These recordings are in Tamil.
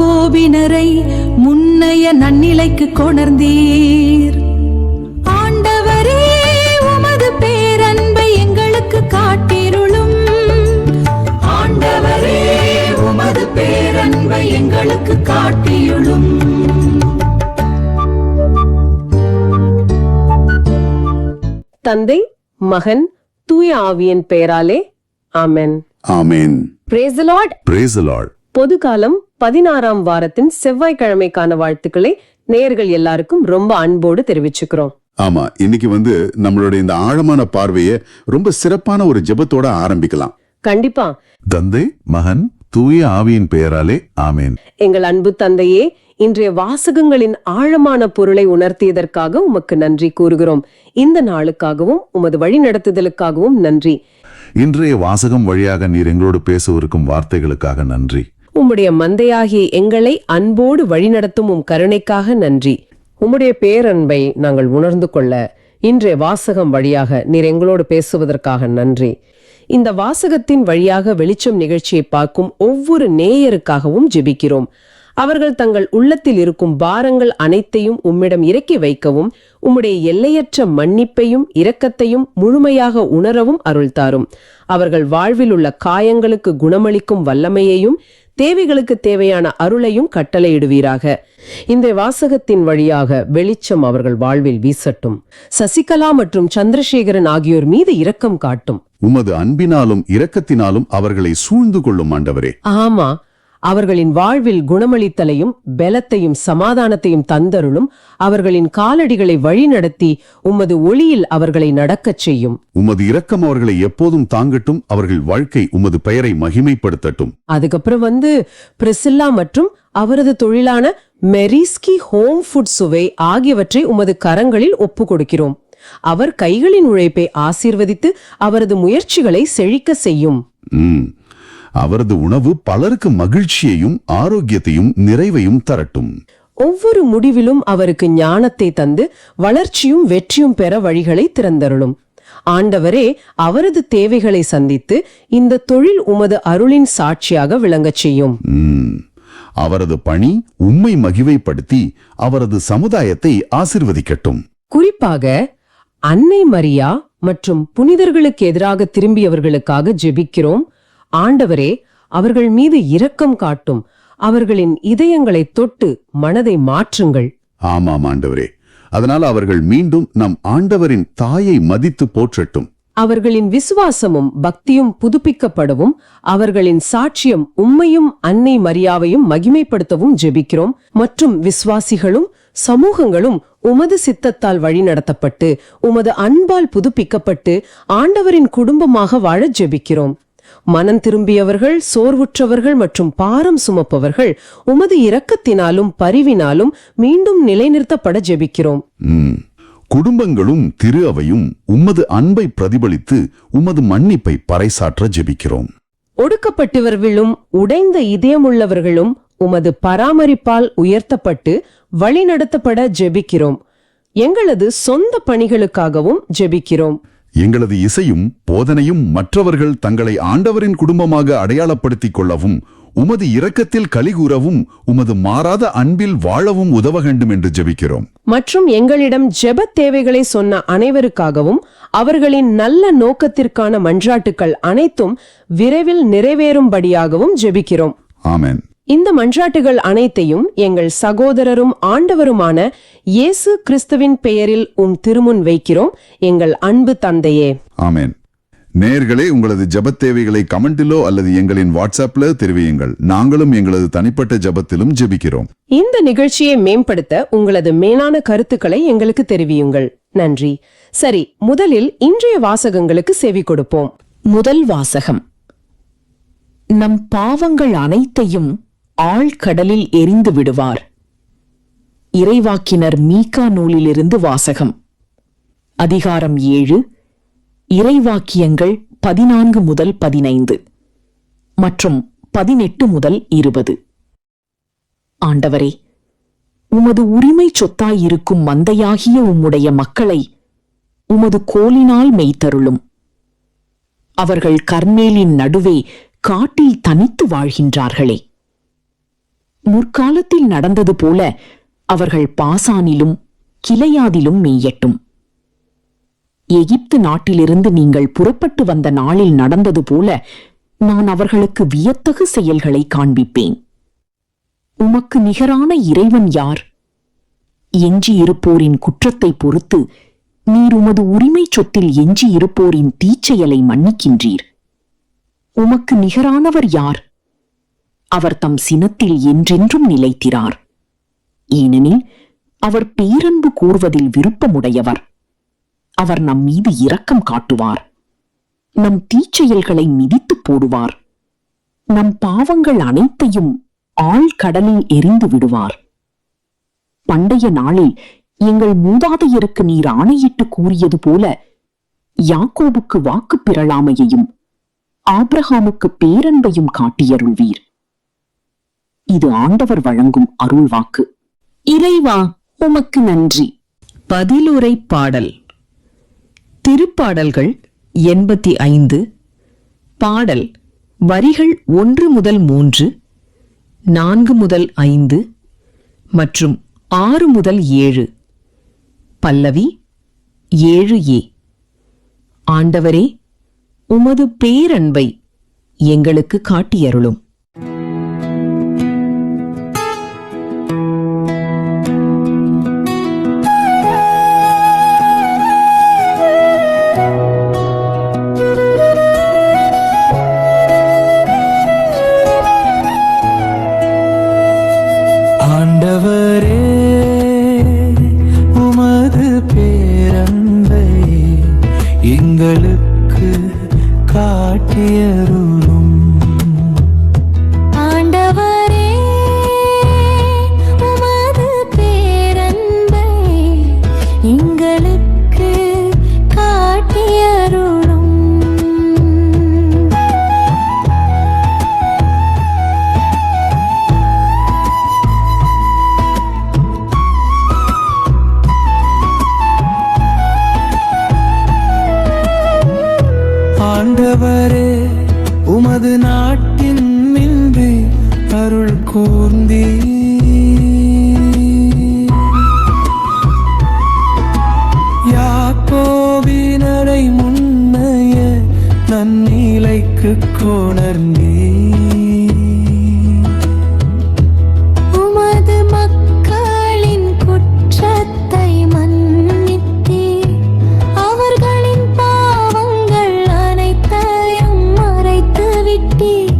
யாக்கோபினரை முன்னைய நன்னிலைக்கு கொணர்ந்தீர். ஆண்டவரே, உமது பேரன்பை எங்களுக்கு காட்டிருளும். ஆண்டவரே, உமது பேரன்பை எங்களுக்கு காட்டியுளும். தந்தை, மகன், தூய ஆவியின் பெயராலே ஆமென். ஆமென். Praise the Lord. Praise the Lord. பொதுகாலம் 16ஆம் வாரத்தின் செவ்வாய்க்கிழமைக்கான வாழ்த்துக்களை நேயர்கள் எல்லாருக்கும் ரொம்ப அன்போடு தெரிவிச்சுக்கிறோம். ஆமா, இன்னைக்கு நம்மளுடைய இந்த ஆழமான பார்வையை ரொம்ப சிறப்பான ஒரு ஜெபத்தோட ஆரம்பிக்கலாம். கண்டிப்பா. தந்தை, மகன், தூய ஆவியின் பெயராலே ஆமென். எங்கள் அன்பு தந்தையே, இன்றைய வாசகங்களின் ஆழமான பொருளை உணர்த்தியதற்காக உமக்கு நன்றி கூறுகிறோம். இந்த நாளுக்காகவும் உமது வழி நடத்துதலுக்காகவும் நன்றி. இன்றைய வாசகம் வழியாக நீர் எங்களோடு பேசவிருக்கும் வார்த்தைகளுக்காக நன்றி. உம்முடைய மந்தையாகிய எங்களை அன்போடு வழிநடத்தும் உம் கருணைக்காக நன்றி. உம்முடைய பேரன்பை நாங்கள் உணர்ந்து கொள்ள இன்றைய வாசகம் வழியாக நீர் எங்களோடு பேசுவதற்காக நன்றி. இந்த வாசகத்தின் வழியாக வெளிச்சம் நிகழ்ச்சியை பார்க்கும் ஒவ்வொரு நேயருக்காகவும் ஜெபிக்கிறோம். அவர்கள் தங்கள் உள்ளத்தில் இருக்கும் பாரங்கள் அனைத்தையும் உம்மிடம் இறக்கி வைக்கவும், உம்முடைய எல்லையற்ற மன்னிப்பையும் இரக்கத்தையும் முழுமையாக உணரவும் அருள்தாரும். அவர்கள் வாழ்வில் உள்ள காயங்களுக்கு குணமளிக்கும் வல்லமையையும் தேவைகளுக்கு தேவையான அருளையும் கட்டளையிடுவீராக. இந்த வாசகத்தின் வழியாக வெளிச்சம் அவர்கள் வாழ்வில் வீசட்டும். சசிகலா மற்றும் சந்திரசேகரன் ஆகியோர் மீது இரக்கம் காட்டும். உமது அன்பினாலும் இரக்கத்தினாலும் அவர்களை சூழ்ந்து கொள்ளும் ஆண்டவரே. ஆமா, அவர்களின் வாழ்வில் குணமளித்தலையும் பலத்தையும் சமாதானத்தையும் தந்தருளும். அவர்களின் காலடிகளை வழிநடத்தி உமது ஒளியில் அவர்களை நடக்கச் செய்யும். உமது இரக்கம் அவர்களை எப்போதும் தாங்கட்டும். அவர்கள் வாழ்க்கை உமது பெயரை மகிமைப்படுத்தட்டும். அதுக்கப்புறம் பிரிசில்லா மற்றும் அவரது தொழிலான மெரிஸ்கி ஹோம் ஃபுட் சுவை ஆகியவற்றை உமது கரங்களில் ஒப்பு கொடுக்கிறோம். அவர் கைகளின் உழைப்பை ஆசீர்வதித்து அவரது முயற்சிகளை செழிக்க செய்யும். அவரது உணவு பலருக்கு மகிழ்ச்சியையும் ஆரோக்கியத்தையும் நிறைவையும் தரட்டும். ஒவ்வொரு முடிவிலும் அவருக்கு ஞானத்தை தந்து வளர்ச்சியும் வெற்றியும் பெற வழிகளை திறந்தருளும். ஆண்டவரே, அவரது தேவைகளை சந்தித்து இந்த தொழில் உமது அருளின் சாட்சியாக விளங்கச் செய்யும். அவரது பணி உம்மை மகிமைப்படுத்தி அவரது சமுதாயத்தை ஆசிர்வதிக்கட்டும். குறிப்பாக அன்னை மரியா மற்றும் புனிதர்களுக்கு எதிராக திரும்பியவர்களுக்காக ஜெபிக்கிறோம். ஆண்டவரே, அவர்கள் மீது இரக்கம் காட்டும். அவர்களின் இதயங்களை தொட்டு மனதை மாற்றுங்கள். ஆமாம் ஆண்டவரே, அதனால் அவர்கள் மீண்டும் நம் ஆண்டவரின் தாயை மதித்து போற்றட்டும். அவர்களின் விசுவாசமும் பக்தியும் புதுப்பிக்கப்படவும், அவர்களின் சாட்சியம் உம்மையும் அன்னை மரியாவையும் மகிமைப்படுத்தவும் ஜெபிக்கிறோம். மற்றும் விசுவாசிகளும் சமூகங்களும் உமது சித்தத்தால் வழிநடத்தப்பட்டு உமது அன்பால் புதுப்பிக்கப்பட்டு ஆண்டவரின் குடும்பமாக வாழ ஜெபிக்கிறோம். மனம் திரும்பியவர்கள், சோர்வுற்றவர்கள் மற்றும் பாரம் சுமப்பவர்கள் உமது இரக்கத்தினாலும் பரிவினாலும் மீண்டும் நிலைநிறுத்தப்பட ஜெபிக்கிறோம். குடும்பங்களும் திரு அவையும் உமது அன்பை பிரதிபலித்து உமது மன்னிப்பை பறைசாற்ற ஜெபிக்கிறோம். ஒடுக்கப்பட்டவர்களும் உடைந்த இதயமுள்ளவர்களும் உமது பராமரிப்பால் உயர்த்தப்பட்டு வழிநடத்தப்பட ஜெபிக்கிறோம். எங்களது சொந்த பணிகளுக்காகவும் ஜெபிக்கிறோம். எங்களது இசையும் போதனையும் மற்றவர்கள் தங்களை ஆண்டவரின் குடும்பமாக அடையாளப்படுத்திக் கொள்ளவும், உமது இரக்கத்தில் கலிகூறவும், உமது மாறாத அன்பில் வாழவும் உதவ வேண்டும் என்று ஜெபிக்கிறோம். மற்றும் எங்களிடம் ஜெப தேவைகளை சொன்ன அனைவருக்காகவும் அவர்களின் நல்ல நோக்கத்திற்கான மன்றாட்டுக்கள் அனைத்தும் விரைவில் நிறைவேறும்படியாகவும் ஜெபிக்கிறோம். ஆமென். இந்த மன்றாட்டுகள் அனைத்தையும் எங்கள் சகோதரரும் ஆண்டவருமான இயேசு கிறிஸ்துவின் பெயரில் திருமுன் வைக்கிறோம், எங்கள் அன்பு தந்தையே. ஆமென். நேயர்களே, உங்களது ஜெபத் தேவைகளை கமெண்டிலோ அல்லது எங்களின் வாட்ஸ்அப்ல தெரிவியுங்கள். நாங்களும் எங்களது தனிப்பட்ட ஜெபத்திலும் ஜெபிக்கிறோம். இந்த நிகழ்ச்சியை மேம்படுத்த உங்களது மேலான கருத்துக்களை எங்களுக்கு தெரிவியுங்கள். நன்றி. சரி, முதலில் இன்றைய வாசகங்களுக்கு செவி கொடுப்போம். முதல் வாசகம். நம் பாவங்கள் அனைத்தையும் ஆழ்கடலில் எரிந்து விடுவார். இறைவாக்கினர் மீகா நூலிலிருந்து வாசகம். அதிகாரம் 7, இறைவாக்கியங்கள் 14 முதல் 15 மற்றும் 18 முதல் 20. ஆண்டவரே, உமது உரிமை சொத்தாயிருக்கும் மந்தையாகிய உம்முடைய மக்களை உமது கோலினால் மெய்த்தருளும். அவர்கள் கர்மேலின் நடுவே காட்டில் தனித்து வாழ்கின்றார்களே. முற்காலத்தில் நடந்தது போல அவர்கள் பாசானிலும் கிளையாதிலும் மேயட்டும். எகிப்து நாட்டிலிருந்து நீங்கள் புறப்பட்டு வந்த நாளில் நடந்தது போல நான் அவர்களுக்கு வியத்தகு செயல்களை காண்பிப்பேன். உமக்கு நிகரான இறைவன் யார்? எஞ்சியிருப்போரின் குற்றத்தை பொறுத்து நீர் உமது உரிமை சொத்தில் எஞ்சியிருப்போரின் தீச்செயலை மன்னிக்கின்றீர். உமக்கு நிகரானவர் யார்? அவர் தம் சினத்தில் என்றென்றும் நிலைத்திரார். ஏனெனில் அவர் பேரன்பு கூர்வதில் விருப்பமுடையவர். அவர் நம் மீது இரக்கம் காட்டுவார். நம் தீச்செயல்களை மிதித்துப் போடுவார். நம் பாவங்கள் அனைத்தையும் ஆழ்கடலில் எறிந்து விடுவார். பண்டைய நாளில் எங்கள் மூதாதையருக்கு நீர் ஆணையிட்டு கூறியது போல யாக்கோபுக்கு வாக்குப் பிறழாமையையும் ஆபிரகாமுக்கு பேரன்பையும் காட்டியருள்வீர். இது ஆண்டவர் வழங்கும் அருள்வாக்கு. இறைவா, உமக்கு நன்றி. பதிலுரை பாடல். திருப்பாடல்கள் 85. பாடல் வரிகள் 1 முதல் 3, 4 முதல் 5 மற்றும் 6 முதல் 7. பல்லவி 7a. ஆண்டவரே, உமது பேரன்பை எங்களுக்கு காட்டியருளும். ஆண்டவரே, உமது பேரன்பை எங்களுக்கு காட்டியருளும். ஆண்டவரே, உமது பேரன்பை எங்களுக்கு காட்டியருளும். ஆண்டவரே, உமது நாட்டின் மின்றி அருள் கூர்ந்தீ. யாக்கோபினரை முன்னைய நன்னிலைக்கு கொணர்ந்தீ. உமது மக்களின் குற்றத்தை மன்னித்தீர். அவர்களின் பாவங்கள் அனைத்தையும் மறைத்து விட்டீர்.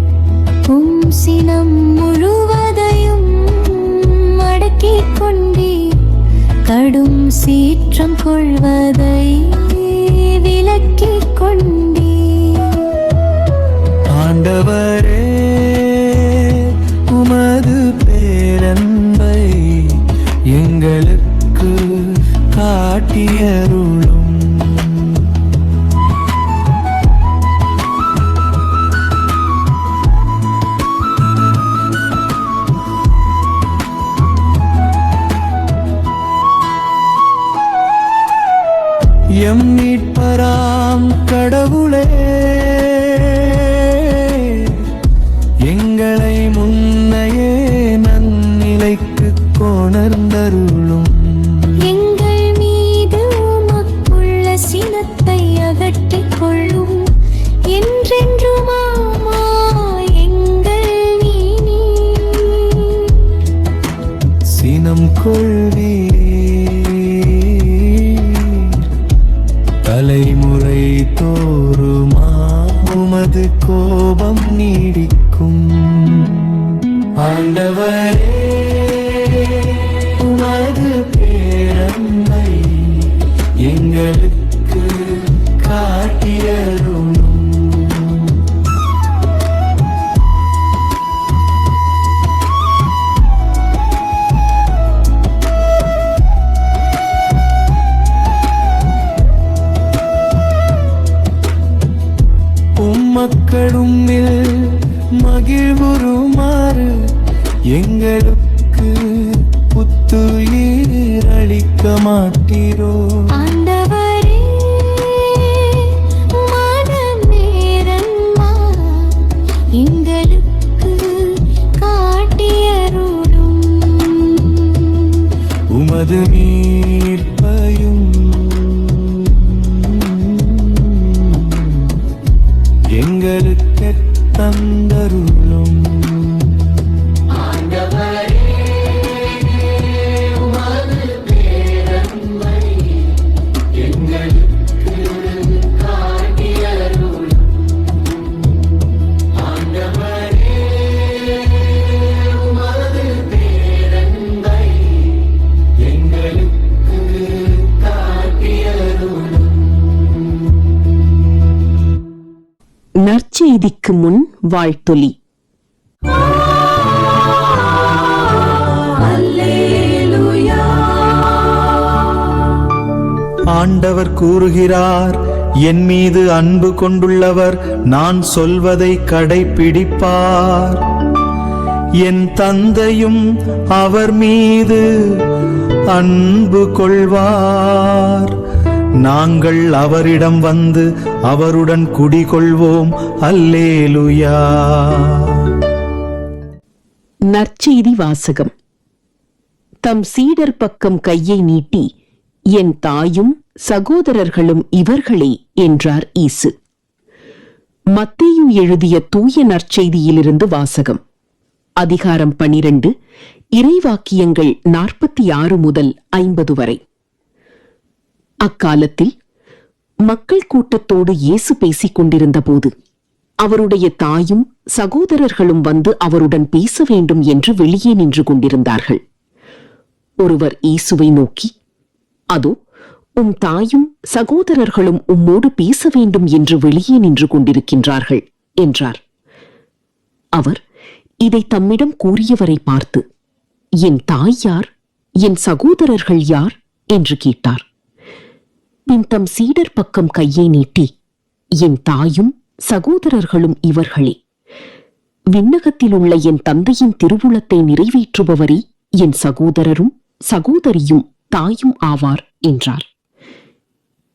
சினம் முழுவதையும் அடக்கிக் கொண்டீர். கடும் சீற்றம் கொள்வதை விலக்கிக் கொண்டீர். ஆண்டவரே, உமது பேரன்பை எங்களுக்கு காட்டியருளும். எம் மீட்பராம் கடவுளே, எங்களை முன்னையே நன்னிலைக்கு கொணர்ந்தருளும். எங்கள் மீது உமக்குள்ள சினத்தை அகற்றிக் கொள்ளும். என்றென்றுமாமா எங்கள் நீர். சினம் கொள்வீர், தலைமுறை தோறுமா உமது கோபம் நீடிக்கும். ஆண்டவரே, உமது பேரன்பை எங்களுக்கு காட்டியருளும். மக்களும் மகிழ்வுறுமாறு எங்களுக்கு புத்துயிர் அளிக்க மாட்டீரோ? ஆண்டவரே, உமது பேரன்பை எங்களுக்கு காட்டியருளும். தந்தருளும். நற்செய்திக்கு முன் வாழ்த்தொலி. ஆண்டவர் கூறுகிறார், என் மீது அன்பு கொண்டுள்ளவர் நான் சொல்வதை கடைப்பிடிப்பார். என் தந்தையும் அவர் மீது அன்பு கொள்வார். நாங்கள் அவரிடம் வந்து அவருடன் குடிகொள்வோம். அல்லேலுயா. நற்செய்தி வாசகம். தம் சீடர் பக்கம் கையை நீட்டி, என் தாயும் சகோதரர்களும் இவர்களே என்றார் இயேசு. மத்தேயு எழுதிய தூய நற்செய்தியிலிருந்து வாசகம். அதிகாரம் 12, இறைவாக்கியங்கள் 46 முதல் 50 வரை. அக்காலத்தில் மக்கள் கூட்டத்தோடு இயேசு பேசிக் கொண்டிருந்த போது அவருடைய தாயும் சகோதரர்களும் வந்து அவருடன் பேச வேண்டும் என்று வெளியே நின்று கொண்டிருந்தார்கள். ஒருவர் இயேசுவை நோக்கி, அதோ உம் தாயும் சகோதரர்களும் உம்மோடு பேச வேண்டும் என்று வெளியே நின்று கொண்டிருக்கின்றார்கள் என்றார். அவர் இதை தம்மிடம் கூறியவரை பார்த்து, என் தாய் யார், என் சகோதரர்கள் யார் என்று கேட்டார். பின் தம் சீடர் பக்கம் கையை நீட்டி, என் தாயும் சகோதரர்களும் இவர்களே, விண்ணகத்தில் உள்ள என் தந்தையின் திருவுளத்தை நிறைவேற்றுபவரே என் சகோதரரும் சகோதரியும் தாயும் ஆவார் என்றார்.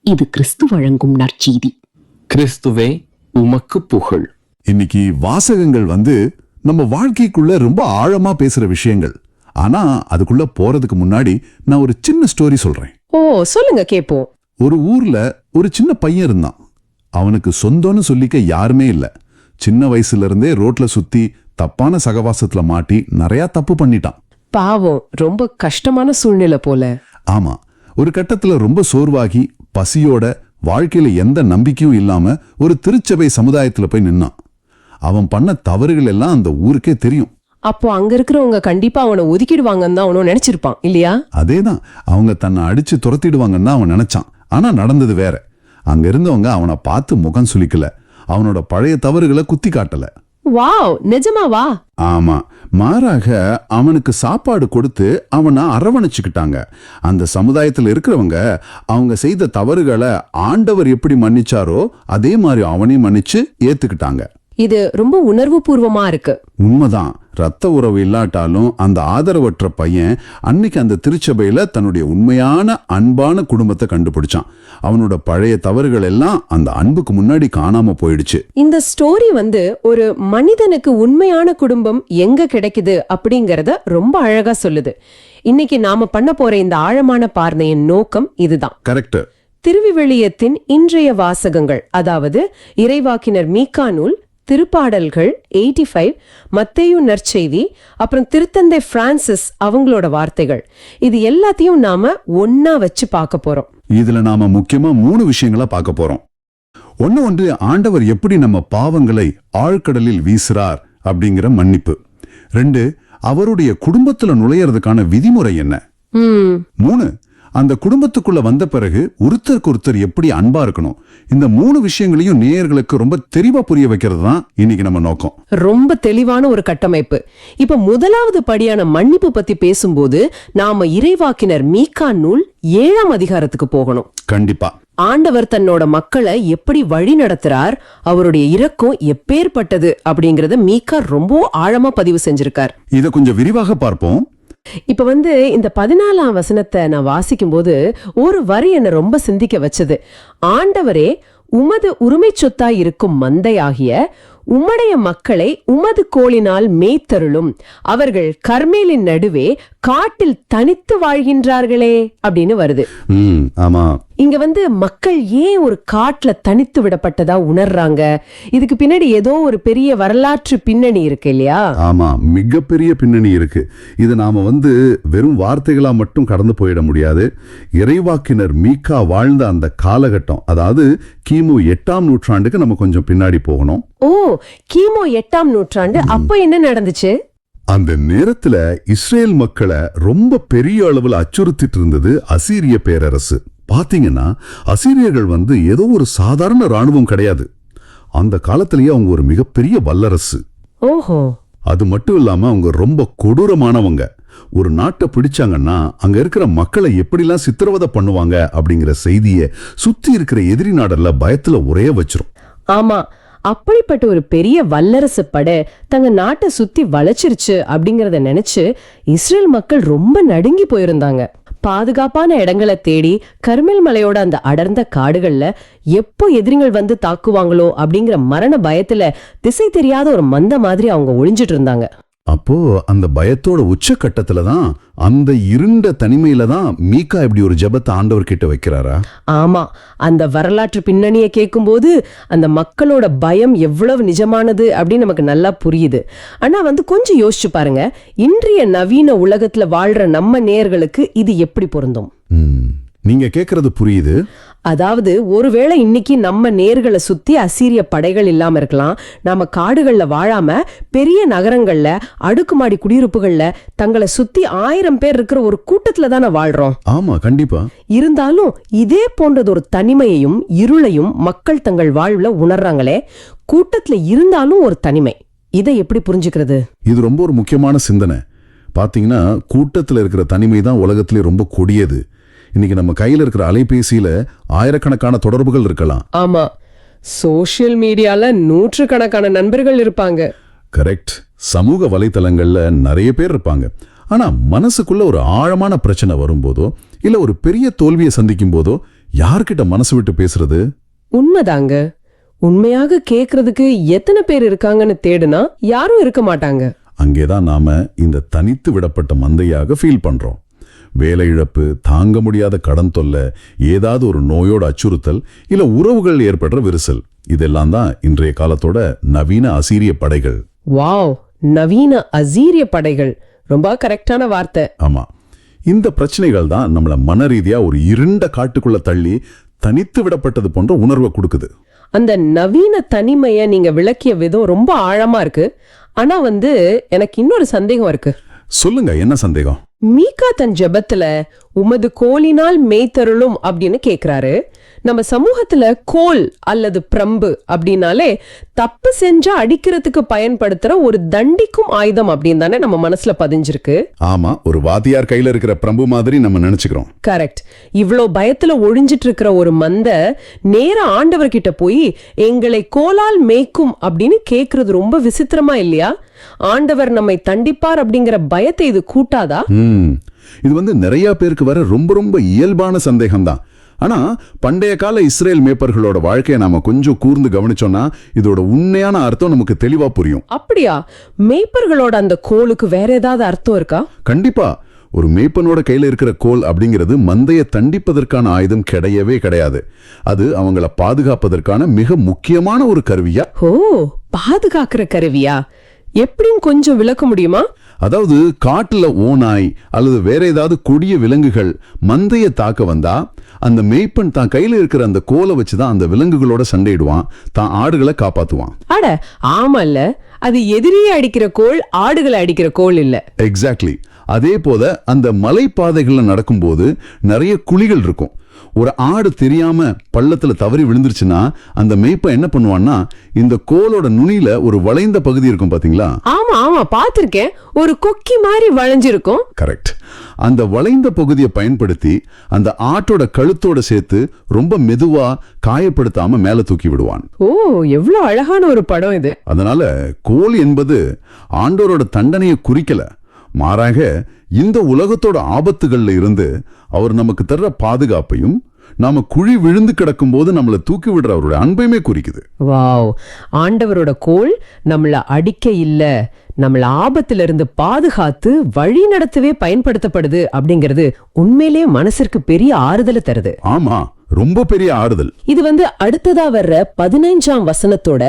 இது கிறிஸ்து வழங்கும் நற்செய்தி. கிறிஸ்துவே உமக்கு புகழ். இன்னைக்கு வாசகங்கள் நம்ம வாழ்க்கைக்குள்ள ரொம்ப ஆழமா பேசுற விஷயங்கள். ஆனா அதுக்குள்ள போறதுக்கு முன்னாடி நான் ஒரு சின்ன ஸ்டோரி சொல்றேன். ஓ, சொல்லுங்க கேப்போம். ஒரு ஊர்ல ஒரு சின்ன பையன் இருந்தான். அவனுக்கு சொந்தம்னு சொல்லிக்க யாருமே இல்ல. சின்ன வயசுல இருந்தே ரோட்ல சுத்தி தப்பான சகவாசத்துல மாட்டி நிறைய தப்பு பண்ணிட்டான். பாவம், ரொம்ப கஷ்டமான சூழ்நிலை போல. ஆமா, ஒரு கட்டத்துல ரொம்ப சோர்வாகி பசியோட வாழ்க்கையில எந்த நம்பிக்கையும் இல்லாம ஒரு திருச்சபை சமுதாயத்துல போய் நின்னான். அவன் பண்ண தவறுகள் எல்லாம் அந்த ஊருக்கே தெரியும். அப்போ அங்க இருக்கிறவங்க கண்டிப்பா அவனை ஒதுக்கிடுவாங்கன்னு தான் அவனும் நினைச்சிருப்பான் இல்லையா? அதேதான், அவங்க தன்னை அடிச்சு துரத்திடுவாங்கன்னு தான் அவன் நினைச்சான். ஆனா நடந்தது வேற. அங்க இருந்தவங்க அவனை பார்த்து முகம் சுளிக்கல, அவனோட பழைய தவறுகளை குத்தி காட்டல. வாவ், நிஜமாவா? ஆமா, மாறாக அவனுக்கு சாப்பாடு கொடுத்து அவனை அரவணைச்சுக்கிட்டாங்க. அந்த சமுதாயத்தில் இருக்கிறவங்க அவங்க செய்த தவறுகளை ஆண்டவர் எப்படி மன்னிச்சாரோ அதே மாதிரி அவனையும் மன்னிச்சு ஏத்துக்கிட்டாங்க. இது ரொம்ப உணர்வு பூர்வமா இருக்கு. உண்மைதான். ரத்த உறவு இல்லாட்டாலும் அந்த ஆதரவற்ற பையன் அன்னைக்கு அந்த திருச்சபையில தன்னுடைய உண்மையான அன்பான குடும்பத்தை கண்டுபிடிச்சான். அவனோட பழைய தவறுகள் எல்லாம் அந்த அன்புக்கு முன்னாடி காணாம போயிடுச்சு. இந்த ஸ்டோரி ஒரு மனிதனுக்கு உண்மையான குடும்பம் எங்க கிடைக்குது அப்படிங்கறத ரொம்ப அழகா சொல்லுது. இன்னைக்கு நாம பண்ண போற இந்த ஆழமான பார்வையின் நோக்கம் இதுதான். கரெக்ட். திருவிவிலியத்தின் இன்றைய வாசகங்கள், அதாவது இறைவாக்கினர் மீகா நூல், திருப்பாடல்கள் 85, மத்தேயு நற்செய்தி, அப்புறம் திருத்தந்தை பிரான்சிஸ் அவங்களோட வார்த்தைகள், இது எல்லாத்தையும் நாம ஒன்னா வச்சு பார்க்க போறோம். இதுல நாம முக்கியமா 3 விஷயங்களை பார்க்க போறோம். ஒன்று ஆண்டவர் எப்படி நம்ம பாவங்களை ஆழ்கடலில் வீசுறார் அப்படிங்கிற மன்னிப்பு. 2, அவருடைய குடும்பத்துல நுழையறதுக்கான விதிமுறை என்ன. 3, அந்த குடும்பத்துக்குள்ள வந்த பிறகு ஒருத்தருக்கு ஒருத்தர் எப்படி அன்பா இருக்கணும். இந்த 3 விஷயங்களையும் நேயர்களுக்கு ரொம்ப தெளிவா புரிய வைக்கிறது தான் இன்னைக்கு நம்ம நோக்கம். ரொம்ப தெளிவான ஒரு கட்டமைப்பு. இப்ப முதலாவது படியான மன்னிப்பு பத்தி பேசும்போது நாம இறைவாக்கினர் மீகா நூல் 7ஆம் அதிகாரத்துக்கு போகணும். கண்டிப்பா. ஆண்டவர் தன்னோட மக்களை எப்படி வழி நடத்துறார், அவருடைய இரக்கம் எப்பேற்பட்டது அப்படிங்கறத மீகா ரொம்ப ஆழமா பதிவு செஞ்சிருக்கார். இத கொஞ்சம் விரிவாக பார்ப்போம். இப்ப இந்த 14ஆம் வசனத்தை நான் வாசிக்கும் போது ஒரு வரி என்ன ரொம்ப சிந்திக்க வச்சது. ஆண்டவரே, உமது உரிமை சொத்தாய் இருக்கும் மந்தையாகிய உம்முடைய மக்களை உமது கோலினால் மேய்த்தருளும், அவர்கள் கர்மேலின் நடுவே காட்டில் தனித்து வாழ்கின்றார்களே அப்படின்னு வருது. ஆமா, இங்க மக்கள் ஏன் ஒரு காட்டுல தனித்து விடப்பட்டதா உணர்றாங்க? இதுக்கு பின்னாடி ஏதோ ஒரு பெரிய வரலாற்று பின்னணி இருக்கு இல்லையா? ஆமா, மிகப்பெரிய பின்னணி இருக்கு. இது நாம வெறும் வார்த்தைகளா மட்டும் கடந்து போயிட முடியாது. இறைவாக்கினர் மீகா வாழ்ந்த அந்த காலகட்டம், அதாவது கிமு 8ஆம் நூற்றாண்டுக்கு நம்ம கொஞ்சம் பின்னாடி போகணும். ஓ, கிமு 8ஆம் நூற்றாண்டு. அப்ப என்ன நடந்துச்சு? அந்த நேரத்துல இஸ்ரேல் மக்களை ரொம்ப பெரிய அளவில் அச்சுறுத்திட்டு இருந்தது அசீரிய பேரரசு. பாத்தீங்கன்னா அசீரியர்கள் ஏதோ ஒரு சாதாரண ராணுவம் கிடையாது. அந்த காலத்திலேயே அவங்க ஒரு மிகப்பெரிய வல்லரசு. ஓஹோ. அது மட்டும் இல்லாம அவங்க ரொம்ப கொடூரமானவங்க. ஒரு நாட்டை பிடிச்சாங்கன்னா அங்க இருக்கிற மக்களை எப்படிலாம் சித்திரவதை பண்ணுவாங்க அப்படிங்கிற செய்தியை சுத்தி இருக்கிற எதிரி நாடல்ல பயத்துல ஒரே வச்சிரும். ஆமா, அப்படிப்பட்ட ஒரு பெரிய வல்லரசு படை தங்க நாட்டை சுத்தி வளைச்சிருச்சு அப்படிங்கறத நினைச்சு இஸ்ரேல் மக்கள் ரொம்ப நடுங்கி போயிருந்தாங்க. பாதுகாப்பான இடங்களை தேடி கர்மெல் மலையோட அந்த அடர்ந்த காடுகள்ல எப்போ எதிரிகள் தாக்குவாங்களோ அப்படிங்கிற மரண பயத்துல திசை தெரியாத ஒரு மந்த மாதிரி அவங்க ஒளிஞ்சிட்டு இருந்தாங்க. அப்போ அந்த பயத்தோட உச்சக்கட்டத்துல தான், அந்த இருண்ட தனிமையில தான் மீகா இப்படி ஒரு ஜெபத்தை ஆண்டவர் கிட்ட வைக்கிறாரா? ஆமா, அந்த வரலாற்று பின்னணியை கேட்கும்போது அந்த மக்களோட பயம் எவ்வளவு நிஜமானது அப்படின்னு நமக்கு நல்லா புரியுது. ஆனா கொஞ்சம் யோசிச்சு பாருங்க, இன்றைய நவீன உலகத்துல வாழ்ற நம்ம நேயர்களுக்கு இது எப்படி பொருந்தும்? நீங்க கேக்குறது புரியுது. அதாவது ஒருவேளை இன்னைக்கு நம்ம நேர்களை சுத்தி அசீரிய படைகள் இல்லாம இருக்கலாம். நாம காடுகள்ல வாழாம பெரிய நகரங்கள்ல அடுக்குமாடி குடியிருப்புகள்ல தங்களை சுத்தி 1000 பேர் இருக்கிற ஒரு கூட்டத்துல தானே வாழ்றோம். ஆமா, கண்டிப்பா. இருந்தாலும் இதே போன்றது ஒரு தனிமையையும் இருளையும் மக்கள் தங்கள் வாழ்வுல உணர்றாங்களே. கூட்டத்துல இருந்தாலும் ஒரு தனிமை, இதை எப்படி புரிஞ்சுக்கிறது? இது ரொம்ப ஒரு முக்கியமான சிந்தனை. பாத்தீங்கன்னா கூட்டத்துல இருக்கிற தனிமை தான் உலகத்திலே ரொம்ப கொடியது. இன்னைக்கு நம்ம கையில இருக்கிற அலைபேசியில ஆயிரக்கணக்கான தொடர்புகள் இருக்கலாம். ஆமா, சோசியல் மீடியால நூற்றுக்கணக்கான நண்பர்கள் இருப்பாங்க. கரெக்ட். சமூக வலைத்தளங்கள்ல நிறைய பேர் இருப்பாங்க. ஆனா மனசுக்குள்ள ஒரு ஆழமான பிரச்சனை வரும்போதோ இல்ல ஒரு பெரிய தோல்வியை சந்திக்கும் போதோ யார்கிட்ட மனசு விட்டு பேசுறது? உண்மைதாங்க. உண்மையாக கேக்குறதுக்கு எத்தனை பேர் இருக்காங்கன்னு தேடுனா யாரும் இருக்க மாட்டாங்க. அங்கேதான் நாம இந்த தனித்து விடப்பட்ட மந்தையாக ஃபீல் பண்றோம். வேலை இழப்பு, தாங்க முடியாத கடன் தொல்லை, ஏதாவது ஒரு நோயோட அச்சுறுத்தல், இல்ல உறவுகள் ஏற்படுற விரிசல், இதெல்லாம் தான் இன்றைய காலத்தோட நவீன அசீரிய படைகள். வாவ், நவீன அசீரிய படைகள், ரொம்ப கரெக்டான வார்த்தை. ஆமா, இந்த பிரச்சனைகள் தான் நம்மள மன ரீதியா ஒரு இருண்ட காட்டுக்குள்ள தள்ளி தனித்து விடப்பட்டது போன்ற உணர்வை கொடுக்குது. அந்த நவீன தனிமைய நீங்க விளக்கிய விதம் ரொம்ப ஆழமா இருக்கு. ஆனா எனக்கு இன்னொரு சந்தேகம் இருக்கு. சொல்லுங்க, என்ன சந்தேகம்? மீகா தன் ஜெபத்துல உமது கோலினால் மேய்த்தருளும் அப்படின்னு கேக்குறாரு. நம்ம சமூகத்துல கோல் அல்லது பிரம்பு அப்படின்னாலே தப்பு செஞ்சா அடிக்கிறதுக்கு பயன்படுத்துற ஒரு தண்டிக்கும் ஆயுதம் அப்படின்னு தானே நம்ம மனசுல பதிஞ்சிருக்கு. ஆமா, ஒரு வாத்தியார் கையில இருக்கிற பிரம்பு மாதிரி நம்ம நினைச்சுக்கிறோம். கரெக்ட். இவ்ளோ பயத்துல ஒழிஞ்சிட்டு இருக்கிற ஒரு மந்த நேர ஆண்டவர்கிட்ட போய் எங்களை கோலால் மேய்க்கும் அப்படின்னு கேக்குறது ரொம்ப விசித்திரமா இல்லையா? ஆண்டவர் நம்மை தண்டிப்பார் அப்படிங்கிற பயத்தை இது கூட்டாதா? இது நிறைய பேருக்கு வர ரொம்ப ரொம்ப இயல்பான சந்தேகம் தான். ஆனா பண்டைய கால இஸ்ரேல் மேய்ப்பர்களோட வாழ்க்கையை நாம கொஞ்சம் கூர்ந்து கவனிச்சோம்னா இதோட உண்மையான அர்த்தம் நமக்கு தெளிவா புரியும். அப்படியா? மேய்ப்பர்களோட அந்த கோலுக்கு வேற ஏதாவது அர்த்தம் இருக்கா? கண்டிப்பா. ஒரு மேய்ப்பனோட கையில இருக்கிற கோல் அப்படிங்கிறது மந்தையை தண்டிப்பதற்கான ஆயுதம் கிடையவே கிடையாது. அது அவங்கள பாதுகாப்பதற்கான மிக முக்கியமான ஒரு கருவியா. ஓ, பாதுகாக்கிற கருவியா? எப்படின்னு கொஞ்சம் விளக்க முடியுமா? அதாவது காட்டுல ஓநாய் அல்லது வேற ஏதாவது கொடிய விலங்குகள் மந்தையை தாக்க வந்தா அந்த மேய்ப்பன் தான் கையில இருக்கிற அந்த கோலை வச்சுதான் அந்த விலங்குகளோட சண்டையிடுவான், தான் ஆடுகளை காப்பாத்துவான். அட ஆமல்ல, அது எதிரியே அடிக்கிற கோல், ஆடுகளை அடிக்கிற கோல் இல்ல. எக்ஸாக்ட்லி. அதே போல அந்த மலைப்பாதைகள்ல நடக்கும்போது நிறைய குழிகள் இருக்கும். ஒரு ஆடு தெரியாம பள்ளத்துல தவறி விழுந்துருச்சுன்னா அந்த மேய்ப்பன் என்ன பண்ணுவான்னா இந்த கோலோட நுனியில ஒரு வளைந்த பகுதி இருக்கும் பாத்தீங்களா? ஆமா ஆமா, பாத்திருக்கேன். ஒரு கொக்கி மாதிரி வளைஞ்சிருக்கும். கரெக்ட். அந்த வளைந்த பகுதியை பயன்படுத்தி அந்த ஆட்டோட கழுத்தோட சேர்த்து ரொம்ப மெதுவா காயப்படுத்தாம மேல தூக்கி விடுவான். ஓ, எவ்வளவு அழகான ஒரு படம் இது. அதனால கோல் என்பது ஆண்டோரோட தண்டனையை குறிக்கல, மாறாக இந்த உலகத்தோட ஆபத்துகள்ல இருந்து அவர் நமக்கு தர்ற பாதுகாப்பையும் நாம குழி விழுந்து கிடக்கும் போது நம்மளை தூக்கி விடுற அவருடைய அன்பையுமே குறிக்குது. வாவ், ஆண்டவரோட கோல் நம்மள அடிக்க இல்ல, நம்மள ஆபத்துல இருந்து பாதுகாத்து வழி நடத்தவே பயன்படுத்தப்படுது அப்படிங்கிறது உண்மையிலே மனசிற்கு பெரிய ஆறுதலை தருது. ஆமா, ரொம்ப பெரிய ஆறுதல். இது அடுத்ததா வர்ற 15ஆம் வசனத்தோட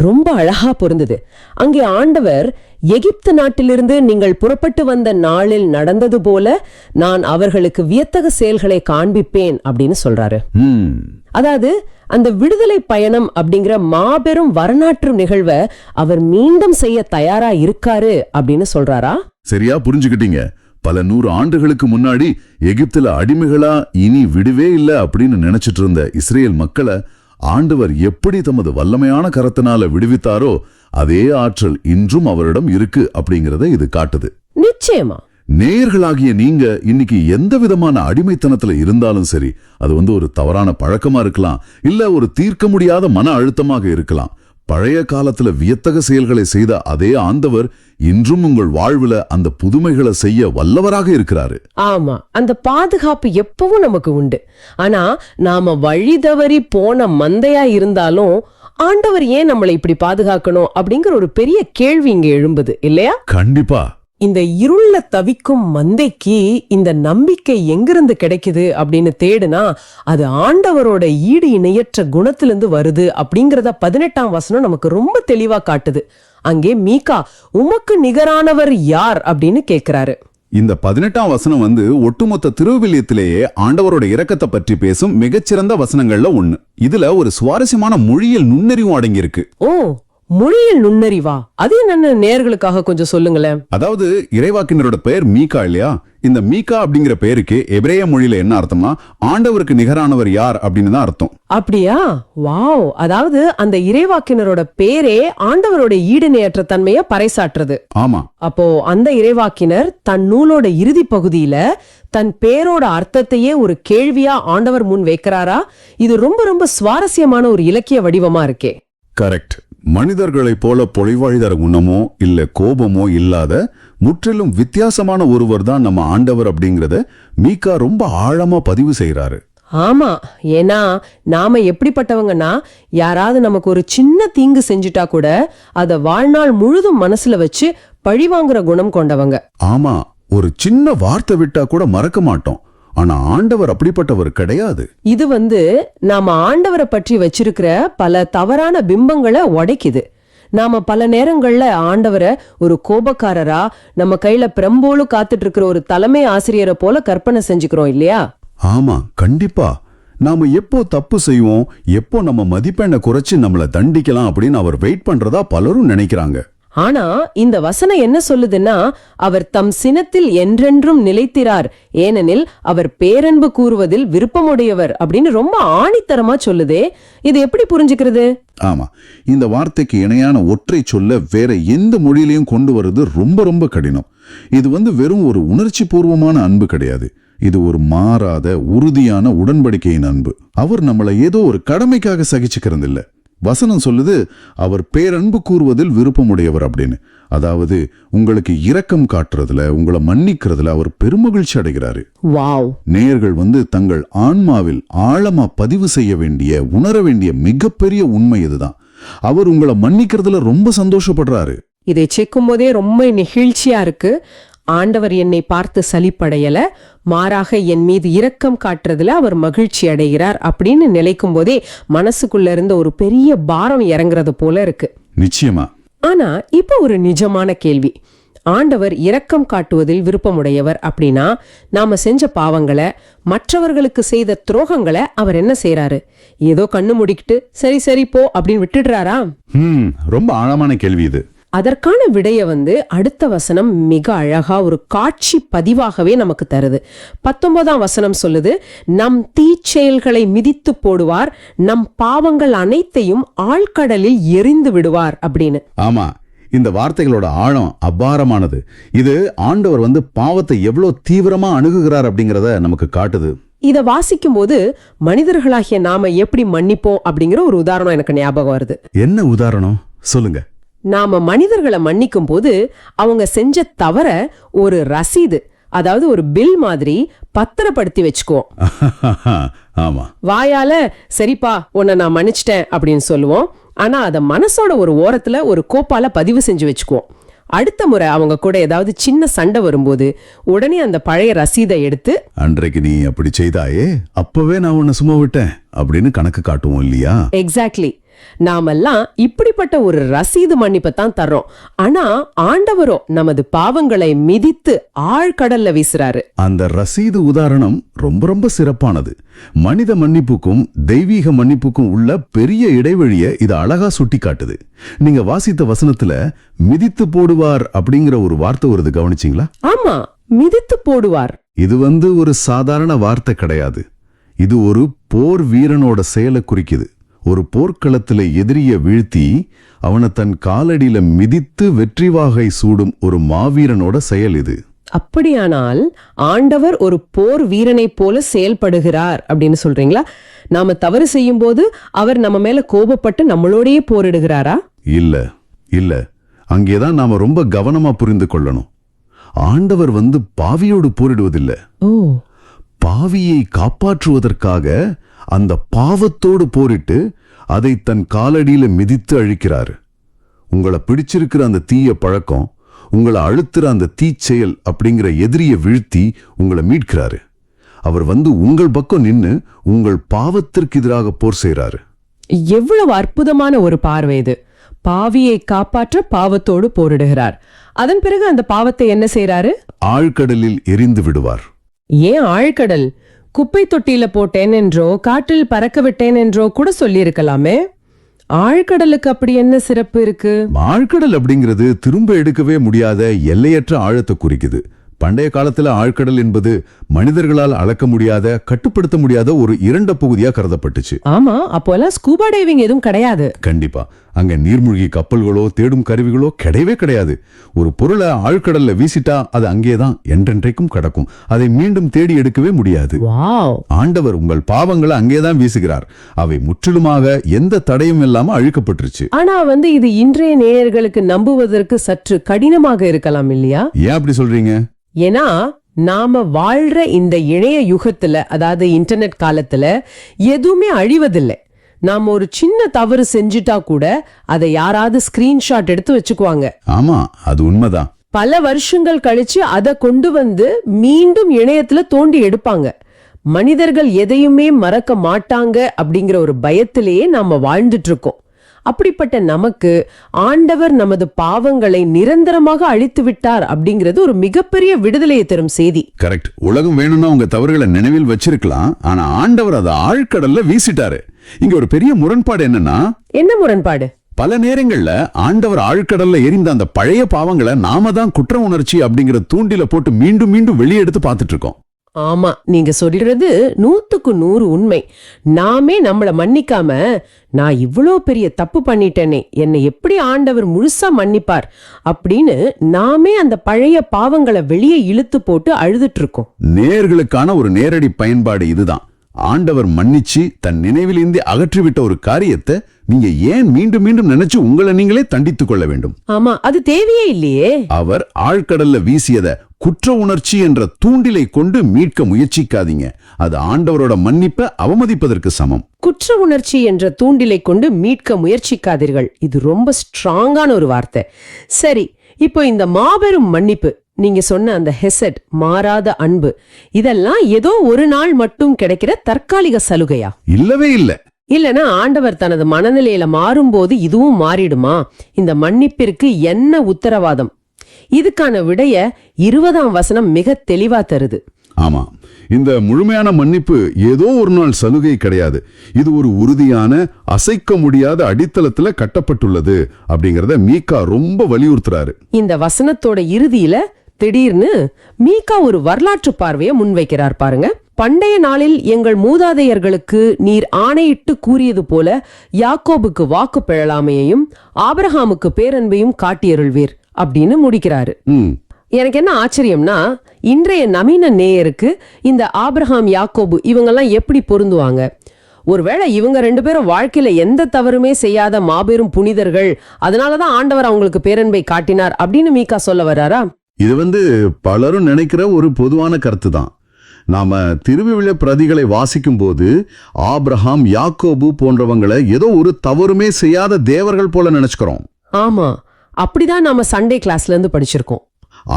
ரொம்ப அழகா பொருந்தது. அங்கே ஆண்டவர் எகிப்து நாட்டிலிருந்து நீங்கள் புறப்பட்டு வந்த நாளில் நடந்தது போல நான் அவர்களுக்கு வியத்தக செயல்களை காண்பிப்பேன் அப்படின்னு சொல்றாரு. அதாவது அந்த விடுதலை பயணம் அப்படிங்கிற மாபெரும் வரலாற்று நிகழ்வை அவர் மீண்டும் செய்ய தயாரா இருக்காரு அப்படின்னு சொல்றாரா? சரியா புரிஞ்சுக்கிட்டீங்க. பல 100 ஆண்டுகளுக்கு முன்னாடி எகிப்துல அடிமைகளா இனி விடுவே இல்ல அப்படின்னு நினைச்சிட்டு இருந்த இஸ்ரேல் மக்களை ஆண்டவர் எப்படி தமது வல்லமையான கரத்தினால விடுவித்தாரோ அதே ஆற்றல் இன்றும் அவரிடம் இருக்கு அப்படிங்கறத இது காட்டுது. நிச்சயமா நேயர்களாகிய நீங்க இன்னைக்கு எந்த விதமான அடிமைத்தனத்துல இருந்தாலும் சரி, அது ஒரு தவறான பழக்கமா இருக்கலாம், இல்ல ஒரு தீர்க்க முடியாத மன அழுத்தமாக இருக்கலாம். பழைய காலத்துல வியத்தக செயல்களை செய்த அதே ஆண்டவர் இன்றும் உங்கள் வாழ்வுல அந்த புதுமைகளை செய்ய வல்லவராக இருக்கிறாரு. ஆமா, அந்த பாதுகாப்பு எப்பவும் நமக்கு உண்டு. ஆனா நாம வழி தவறி போன மந்தையா இருந்தாலும் ஆண்டவர் ஏன் நம்மளை இப்படி பாதுகாக்கணும் அப்படிங்கிற ஒரு பெரிய கேள்வி இங்க எழும்புது இல்லையா? கண்டிப்பா. இந்த இருள தவிக்கும் மந்தைக்கு இந்த நம்பிக்கை எங்கிருந்து கிடைக்குது அப்படின்னு தேடுனா அது ஆண்டவரோட ஈடு இணையற்ற குணத்திலிருந்து வருது அப்படிங்கறத 18ஆம் வசனம் நமக்கு ரொம்ப தெளிவா காட்டுது. அங்கே மீகா உமக்கு நிகரானவர் யார் அப்படின்னு கேக்குறாரு. இந்த 18ஆம் வசனம் ஒட்டுமொத்த திருவிவிலியத்திலேயே ஆண்டவரோட இரக்கத்தை பற்றி பேசும் மிகச்சிறந்த வசனங்கள்ல ஒண்ணு. இதுல ஒரு சுவாரஸ்யமான மொழியியல் நுண்ணறிவும் அடங்கியிருக்கு. ஓ, மொழியில் நுண்ணறிவா? அது என்னன்னு நேயர்களுக்காக கொஞ்சம் சொல்லுங்களேன். அதாவது இறைவாக்கினரோட பெயர் மீகா இல்லையா? இந்த மீகா அப்படிங்கிற பெயருக்கு எபிரேய மொழியில என்ன அர்த்தம்னா ஆண்டவருக்கு நிகரானவர் யார் அப்படின்னு தான் அர்த்தம். அப்படியா? வாவ்! அதாவது அந்த இறைவாக்கினரோட பேரே ஆண்டவரோட ஈடுணையற்ற தன்மைய பறைசாற்றுறது. ஆமா. அப்போ அந்த இறைவாக்கினர் தன் நூலோட இறுதி பகுதியில தன் பேரோட அர்த்தத்தையே ஒரு கேள்வியா ஆண்டவர் முன் வைக்கிறாரா? இது ரொம்ப ரொம்ப சுவாரஸ்யமான ஒரு இலக்கிய வடிவமா இருக்கே. கரெக்ட். மனிதர்களைப் போல பொழிவாழிதர குணமோ இல்ல கோபமோ இல்லாத முற்றிலும் வித்தியாசமான ஒருவர் தான் நம்ம ஆண்டவர் அப்படிங்கறத மீகா ரொம்ப ஆழமா பதிவு செய்யறாரு. ஆமா, ஏன்னா நாம எப்படிப்பட்டவங்கன்னா யாராவது நமக்கு ஒரு சின்ன தீங்கு செஞ்சுட்டா கூட அத வாழ்நாள் முழுதும் மனசுல வச்சு பழிவாங்குற குணம் கொண்டவங்க. ஆமா, ஒரு சின்ன வார்த்தை விட்டா கூட மறக்க மாட்டோம். ஆனா ஆண்டவர் அப்படிப்பட்டவர் கிடையாது. இது நாம ஆண்டவரை பற்றி வச்சிருக்கிற பல தவறான பிம்பங்களை உடைக்குது. நாம பல நேரங்கள்ல ஆண்டவரை ஒரு கோபக்காரரா, நம்ம கையில பிரம்போலு காத்துட்டு இருக்கிற ஒரு தலைமை ஆசிரியரை போல கற்பனை செஞ்சுக்கிறோம் இல்லையா? ஆமா, கண்டிப்பா. நாம எப்போ தப்பு செய்வோம், எப்போ நம்ம மதிப்பெண்ணை குறைச்சு நம்மளை தண்டிக்கலாம் அப்படின்னு அவர் வெயிட் பண்றதா பலரும் நினைக்கிறாங்க. ஆனா இந்த வசனம் என்ன சொல்லுதுன்னா அவர் தம் சினத்தில் என்றென்றும் நிலைத்திரார், ஏனெனில் அவர் பேரன்பு கூறுவதில் விருப்பமுடையவர் அப்படின்னு ரொம்ப ஆணித்தரமா சொல்லுதே. இது எப்படி புரிஞ்சுக்கிறது? ஆமா, இந்த வார்த்தைக்கு இணையான ஒற்றை சொல்ல வேற எந்த மொழியிலையும் கொண்டு வருது ரொம்ப ரொம்ப கடினம். இது வெறும் ஒரு உணர்ச்சி பூர்வமான அன்பு கிடையாது. இது ஒரு மாறாத உறுதியான உடன்படிக்கையின் அன்பு. அவர் நம்மளை ஏதோ ஒரு கடமைக்காக சகிச்சுக்கிறது இல்ல. வசனம் சொல்லுது அவர் பேரன்பு கூறுவதில் விருப்பமுடையவர் அப்படின்னு. அதாவது உங்களுக்கு இரக்கம் காட்டுறதுல, உங்களை மன்னிக்கிறதுல அவர் பெருமகிழ்ச்சி அடைகிறாரு. வாவ்! நேயர்கள் தங்கள் ஆன்மாவில் ஆழமா பதிவு செய்ய வேண்டிய, உணர வேண்டிய மிகப்பெரிய உண்மை இதுதான். அவர் உங்களை மன்னிக்கிறதுல ரொம்ப சந்தோஷப்படுறாரு. இதை சேர்க்கும் போதே ரொம்ப நெகிழ்ச்சியா இருக்கு. ஆண்டவர் என்னை பார்த்து சலிப்படையல, மாறாக என் மீது இரக்கம் காட்டுறதுல அவர் மகிழ்ச்சி அடைகிறார் அப்படின்னு நினைக்கும் போதே மனசுக்குள்ள இருந்த ஒரு பெரிய பாரம் இறங்குறது போல இருக்கு. நிச்சயமா. ஆனா இப்ப ஒரு நிஜமான கேள்வி. ஆண்டவர் இரக்கம் காட்டுவதில் விருப்பமுடையவர் அப்படின்னா நாம செஞ்ச பாவங்களை, மற்றவர்களுக்கு செய்த துரோகங்களை அவர் என்ன செய்யறாரு? ஏதோ கண்ணு முடிக்கிட்டு சரி சரி போ அப்படின்னு விட்டுடுறாரா? ரொம்ப ஆழமான கேள்வி இது. அதற்கான விடைய அடுத்த வசனம் மிக அழகா ஒரு காட்சி பதிவாகவே நமக்கு தருது. 19ஆம் வசனம் சொல்லுது, நம் தீச்செயல்களை மிதித்து போடுவார், நம் பாவங்கள் அனைத்தையும் ஆழ்கடலில் எரிந்து விடுவார் அப்படின்னு. ஆமா, இந்த வார்த்தைகளோட ஆழம் அபாரமானது. இது ஆண்டவர் பாவத்தை எவ்வளவு தீவிரமா அணுகுகிறார் அப்படிங்கறத நமக்கு காட்டுது. இத வாசிக்கும் போது மனிதர்களாகிய நாம எப்படி மன்னிப்போம் அப்படிங்கிற ஒரு உதாரணம் எனக்கு ஞாபகம் வருது. என்ன உதாரணம் சொல்லுங்க. நாம மனிதர்களை மன்னிக்கும் போது அவங்க செஞ்ச தவற ஒரு ரசீது, அதாவது ஒரு பில் மாதிரி பத்திரப்படுத்தி வச்சுக்குவோம். ஆமா, வாயால சரிப்பா உன்னை நான் மன்னிச்சிட்டேன் அப்படின்னு சொல்லுவோம். ஆனா அத மனசோட ஒரு ஓரத்துல ஒரு கோப்பால பதிவு செஞ்சு வச்சுக்குவோம். அடுத்த முறை அவங்க கூட ஏதாவது சின்ன சண்டை வரும்போது உடனே அந்த பழைய ரசீதை எடுத்து, அன்றைக்கு நீ அப்படி செய்தாயே, அப்பவே நான் உன்னை சும்மா விட்டேன் அப்படின்னு கணக்கு காட்டுவோம் இல்லையா? எக்ஸாக்ட்லி, நாமெல்லாம் இப்படிப்பட்ட ஒரு ரசீது மன்னிப்பை தான் தர்றோம். ஆனா ஆண்டவரோ நமது பாவங்களை மிதித்து ஆழ்கடல்ல வீசுறாரு. அந்த ரசீது உதாரணம் ரொம்ப ரொம்ப சிறப்பானது. மனித மன்னிப்புக்கும் தெய்வீக மன்னிப்புக்கும் உள்ள பெரிய இடைவெளியை இது அழகா சுட்டி காட்டுது. நீங்க வாசித்த வசனத்துல மிதித்து போடுவார் அப்படிங்கிற ஒரு வார்த்தை வருது, கவனிச்சிங்களா? ஆமா, மிதித்து போடுவார். இது ஒரு சாதாரண வார்த்தை கிடையாது. இது ஒரு போர் வீரனோட செயலை குறிக்குது. ஒரு போர்க்களத்துல எதிரிய வீழ்த்தி அவனை தன் காலடியில மிதித்து வெற்றி வாகை சூடும் ஒரு மாவீரனோட செயல் இது. அப்படியானால் ஆண்டவர் ஒரு போர் வீரனைப் போல செயல்படுகிறார் அப்படின்னு சொல்றீங்களா? நாம தவறு செய்யும் போது அவர் நம்ம மேல கோபப்பட்டு நம்மளோடயே போரிடுகிறாரா? இல்ல, அங்கேதான் நாம ரொம்ப கவனமா புரிந்து கொள்ளணும். ஆண்டவர் பாவியோடு போரிடுவதில்லை. ஓ, பாவியை காப்பாற்றுவதற்காக அந்த பாவத்தோடு போரிட்டு அதை தன் காலடியில மிதித்து அழிக்கிறாரு. உங்களை பிடிச்சிருக்கிற அந்த தீய பழக்கம், உங்களை அழுத்துற அந்த தீச்செயல் அப்படிங்கிற எதிரிய வீழ்த்தி உங்களை மீட்கிறாரு. அவர் உங்கள் பக்கம் நின்னு உங்கள் பாவத்திற்கு எதிராக போர் செய்யறாரு. எவ்வளவு அற்புதமான ஒரு பார்வை இது! பாவியை காப்பாற்ற பாவத்தோடு போரிடுகிறார். அதன் பிறகு அந்த பாவத்தை என்ன செய்யறாரு? ஆழ்கடலில் எரிந்து விடுவார். ஏன் ஆழ்கடல்? குப்பை தொட்டியில போட்டேன் என்றோ காற்றில் பறக்க விட்டேன் என்றோ கூட சொல்லியிருக்கலாமே. ஆழ்கடலுக்கு அப்படி என்ன சிறப்பு இருக்கு? ஆழ்கடல் அப்படிங்கிறது திரும்ப எடுக்கவே முடியாத எல்லையற்ற ஆழத்தை குறிக்குது. பண்டைய காலத்துல ஆழ்கடல் என்பது மனிதர்களால் அளக்க முடியாத, கட்டுப்படுத்த முடியாத ஒரு இரண்ட பகுதியா கருதப்பட்டுச்சு. ஆமா, அப்போலாம் ஸ்கூபா டைவிங் எதுவும் கிடையாது. கண்டிப்பா அங்க நீர்மூழ்கி கப்பல்களோ தேடும் கருவிகளோ கிடையவே கிடையாது. ஒரு பொருளை ஆழ்கடல்ல வீசிட்டா அது அங்கேதான் என்றென்றைக்கும் கிடக்கும். அதை மீண்டும் தேடி எடுக்கவே முடியாது. வாவ்! ஆண்டவர் உங்கள் பாவங்களை அங்கேதான் வீசுகிறார். அவை முற்றிலுமாக எந்த தடையும் இல்லாம அழிக்கப்பட்டுருச்சு. ஆனா இது இன்றைய நேயர்களுக்கு நம்புவதற்கு சற்று கடினமாக இருக்கலாம் இல்லையா? ஏன் அப்படி சொல்றீங்க? ஏன்னா நாம வாழ்ற இந்த இணைய யுகத்துல, அதாவது இன்டர்நெட் காலத்துல எதுவுமே அழிவதில்லை. நாம ஒரு சின்ன தவறு செஞ்சுட்டா கூட அதை யாராவது ஸ்கிரீன்ஷாட் எடுத்து வச்சுக்குவாங்க. ஆமா, அது உண்மைதான். பல வருஷங்கள் கழிச்சு அதை கொண்டு மீண்டும் இணையத்துல தோண்டி எடுப்பாங்க. மனிதர்கள் எதையுமே மறக்க மாட்டாங்க அப்படிங்கிற ஒரு பயத்திலேயே நாம வாழ்ந்துட்டு இருக்கோம். அப்படிப்பட்ட நமக்கு ஆண்டவர் நமது பாவங்களை நிரந்தரமாக அழித்து விட்டார் அப்படிங்கிறது ஒரு மிகப்பெரிய விடுதலையை தரும் செய்தி. கரெக்ட். உலகம் வேணும்னா உங்க தவறுகளை நினைவில் வச்சிருக்கலாம், ஆனா ஆண்டவர் அதை ஆழ்கடல்ல வீசிட்டாரு. இங்க ஒரு பெரிய முரண்பாடு என்னன்னா, என்ன முரண்பாடு? பல நேரங்கள்ல ஆண்டவர் ஆழ்கடல்ல எரிந்த அந்த பழைய பாவங்களை நாம தான் குற்ற உணர்ச்சி அப்படிங்கிற தூண்டில போட்டு மீண்டும் மீண்டும் வெளியே எடுத்து பார்த்துட்டு இருக்கோம். ஆமா, நீங்க சொல்றது 100க்கு 100 உண்மை. நாமே நம்மள மன்னிக்காம, நான் இவ்வளோ பெரிய தப்பு பண்ணிட்டேனே, என்னை எப்படி ஆண்டவர் முழுசா மன்னிப்பார் அப்படின்னு நாமே அந்த பழைய பாவங்களை வெளியே இழுத்து போட்டு அழுதுட்டு இருக்கோம். நேயர்களுக்கான ஒரு நேரடி பயன்பாடு இதுதான். ஆண்டவர் மன்னிச்சு தன் நினைவிலிருந்து அகற்றிவிட்ட ஒரு காரியத்தை நீங்க ஏன் மீண்டும் மீண்டும் நினைச்சு உங்களை நீங்களே தண்டித்துக் கொள்ள வேண்டும்? ஆமா, அது தேவையே இல்லையே. அவர் ஆழ்கடல்ல வீசியத குற்ற உணர்ச்சி என்ற தூண்டிலை கொண்டு மீட்க முயற்சிக்காதீங்க. அது ஆண்டவரோட மன்னிப்பை அவமதிப்பதற்கு சமம். குற்ற உணர்ச்சி என்ற தூண்டிலை கொண்டு மீட்க முயற்சிக்காதீர்கள். இது ரொம்ப ஸ்ட்ராங்கான ஒரு வார்த்தை. சரி, இப்போ இந்த மாபெரும் மன்னிப்பு, நீங்க சொன்ன அந்த ஹெசட், மாறாத அன்பு, இதெல்லாம் ஏதோ ஒரு நாள் மட்டும் கிடைக்கிற தற்காலிக சலுகையா? இல்லவே இல்ல. இல்லனா ஆண்டவர் தனது மனநிலையில மாறும்போது இதுவும் மாறிடுமா? இந்த மன்னிப்பிற்கு என்ன உத்தரவாதம்? இதுக்கான விடைய 20ஆம் வசனம் மிக தெளிவா தருது. ஆமா, இந்த முழுமையான மன்னிப்பு ஏதோ ஒரு நாள் சலுகை கிடையாது. இது ஒரு உறுதியான, அசைக்க முடியாத அடித்தளத்துல கட்டப்பட்டுள்ளது அப்படிங்கறத மீகா ரொம்ப வலியுறுத்துறாரு. இந்த வசனத்தோட இறுதியில திடீர்னு மீகா ஒரு வரலாற்று பார்வையை முன்வைக்கிறார் பாருங்க. பண்டைய நாளில் எங்கள் மூதாதையர்களுக்கு நீர் ஆணையிட்டு கூறியது போல யாக்கோபுக்கு வாக்கு பிழலாமையையும் ஆபிரகாமுக்கு பேரன்பையும் காட்டியருள்வீர் அப்படின்னு முடிக்கிறாரு. எனக்கு என்ன ஆச்சரியம்னா, இன்றைய நவீன நேயருக்கு இந்த ஆபிரகாம் யாக்கோபு இவங்கெல்லாம் எப்படி பொருந்துவாங்க? ஒருவேளை இவங்க 2 பேரும் வாழ்க்கையில எந்த தவறுமே செய்யாத மாபெரும் புனிதர்கள், அதனாலதான் ஆண்டவர் அவங்களுக்கு பேரன்பை காட்டினார் அப்படின்னு மீகா சொல்ல வர்றாரா? இது பலரும் நினைக்கிற ஒரு பொதுவான கருத்து தான். நாம திருவிவிலிய பிரதிகளை வாசிக்கும் போது ஆபிரகாம், யாக்கோபு போன்றவங்களை ஏதோ ஒரு தவறுமே செய்யாத தேவர்கள் போல நினைச்சுக்கிறோம். ஆமா, அப்படிதான் நாம சண்டே கிளாஸ்ல இருந்து படிச்சிருக்கோம்.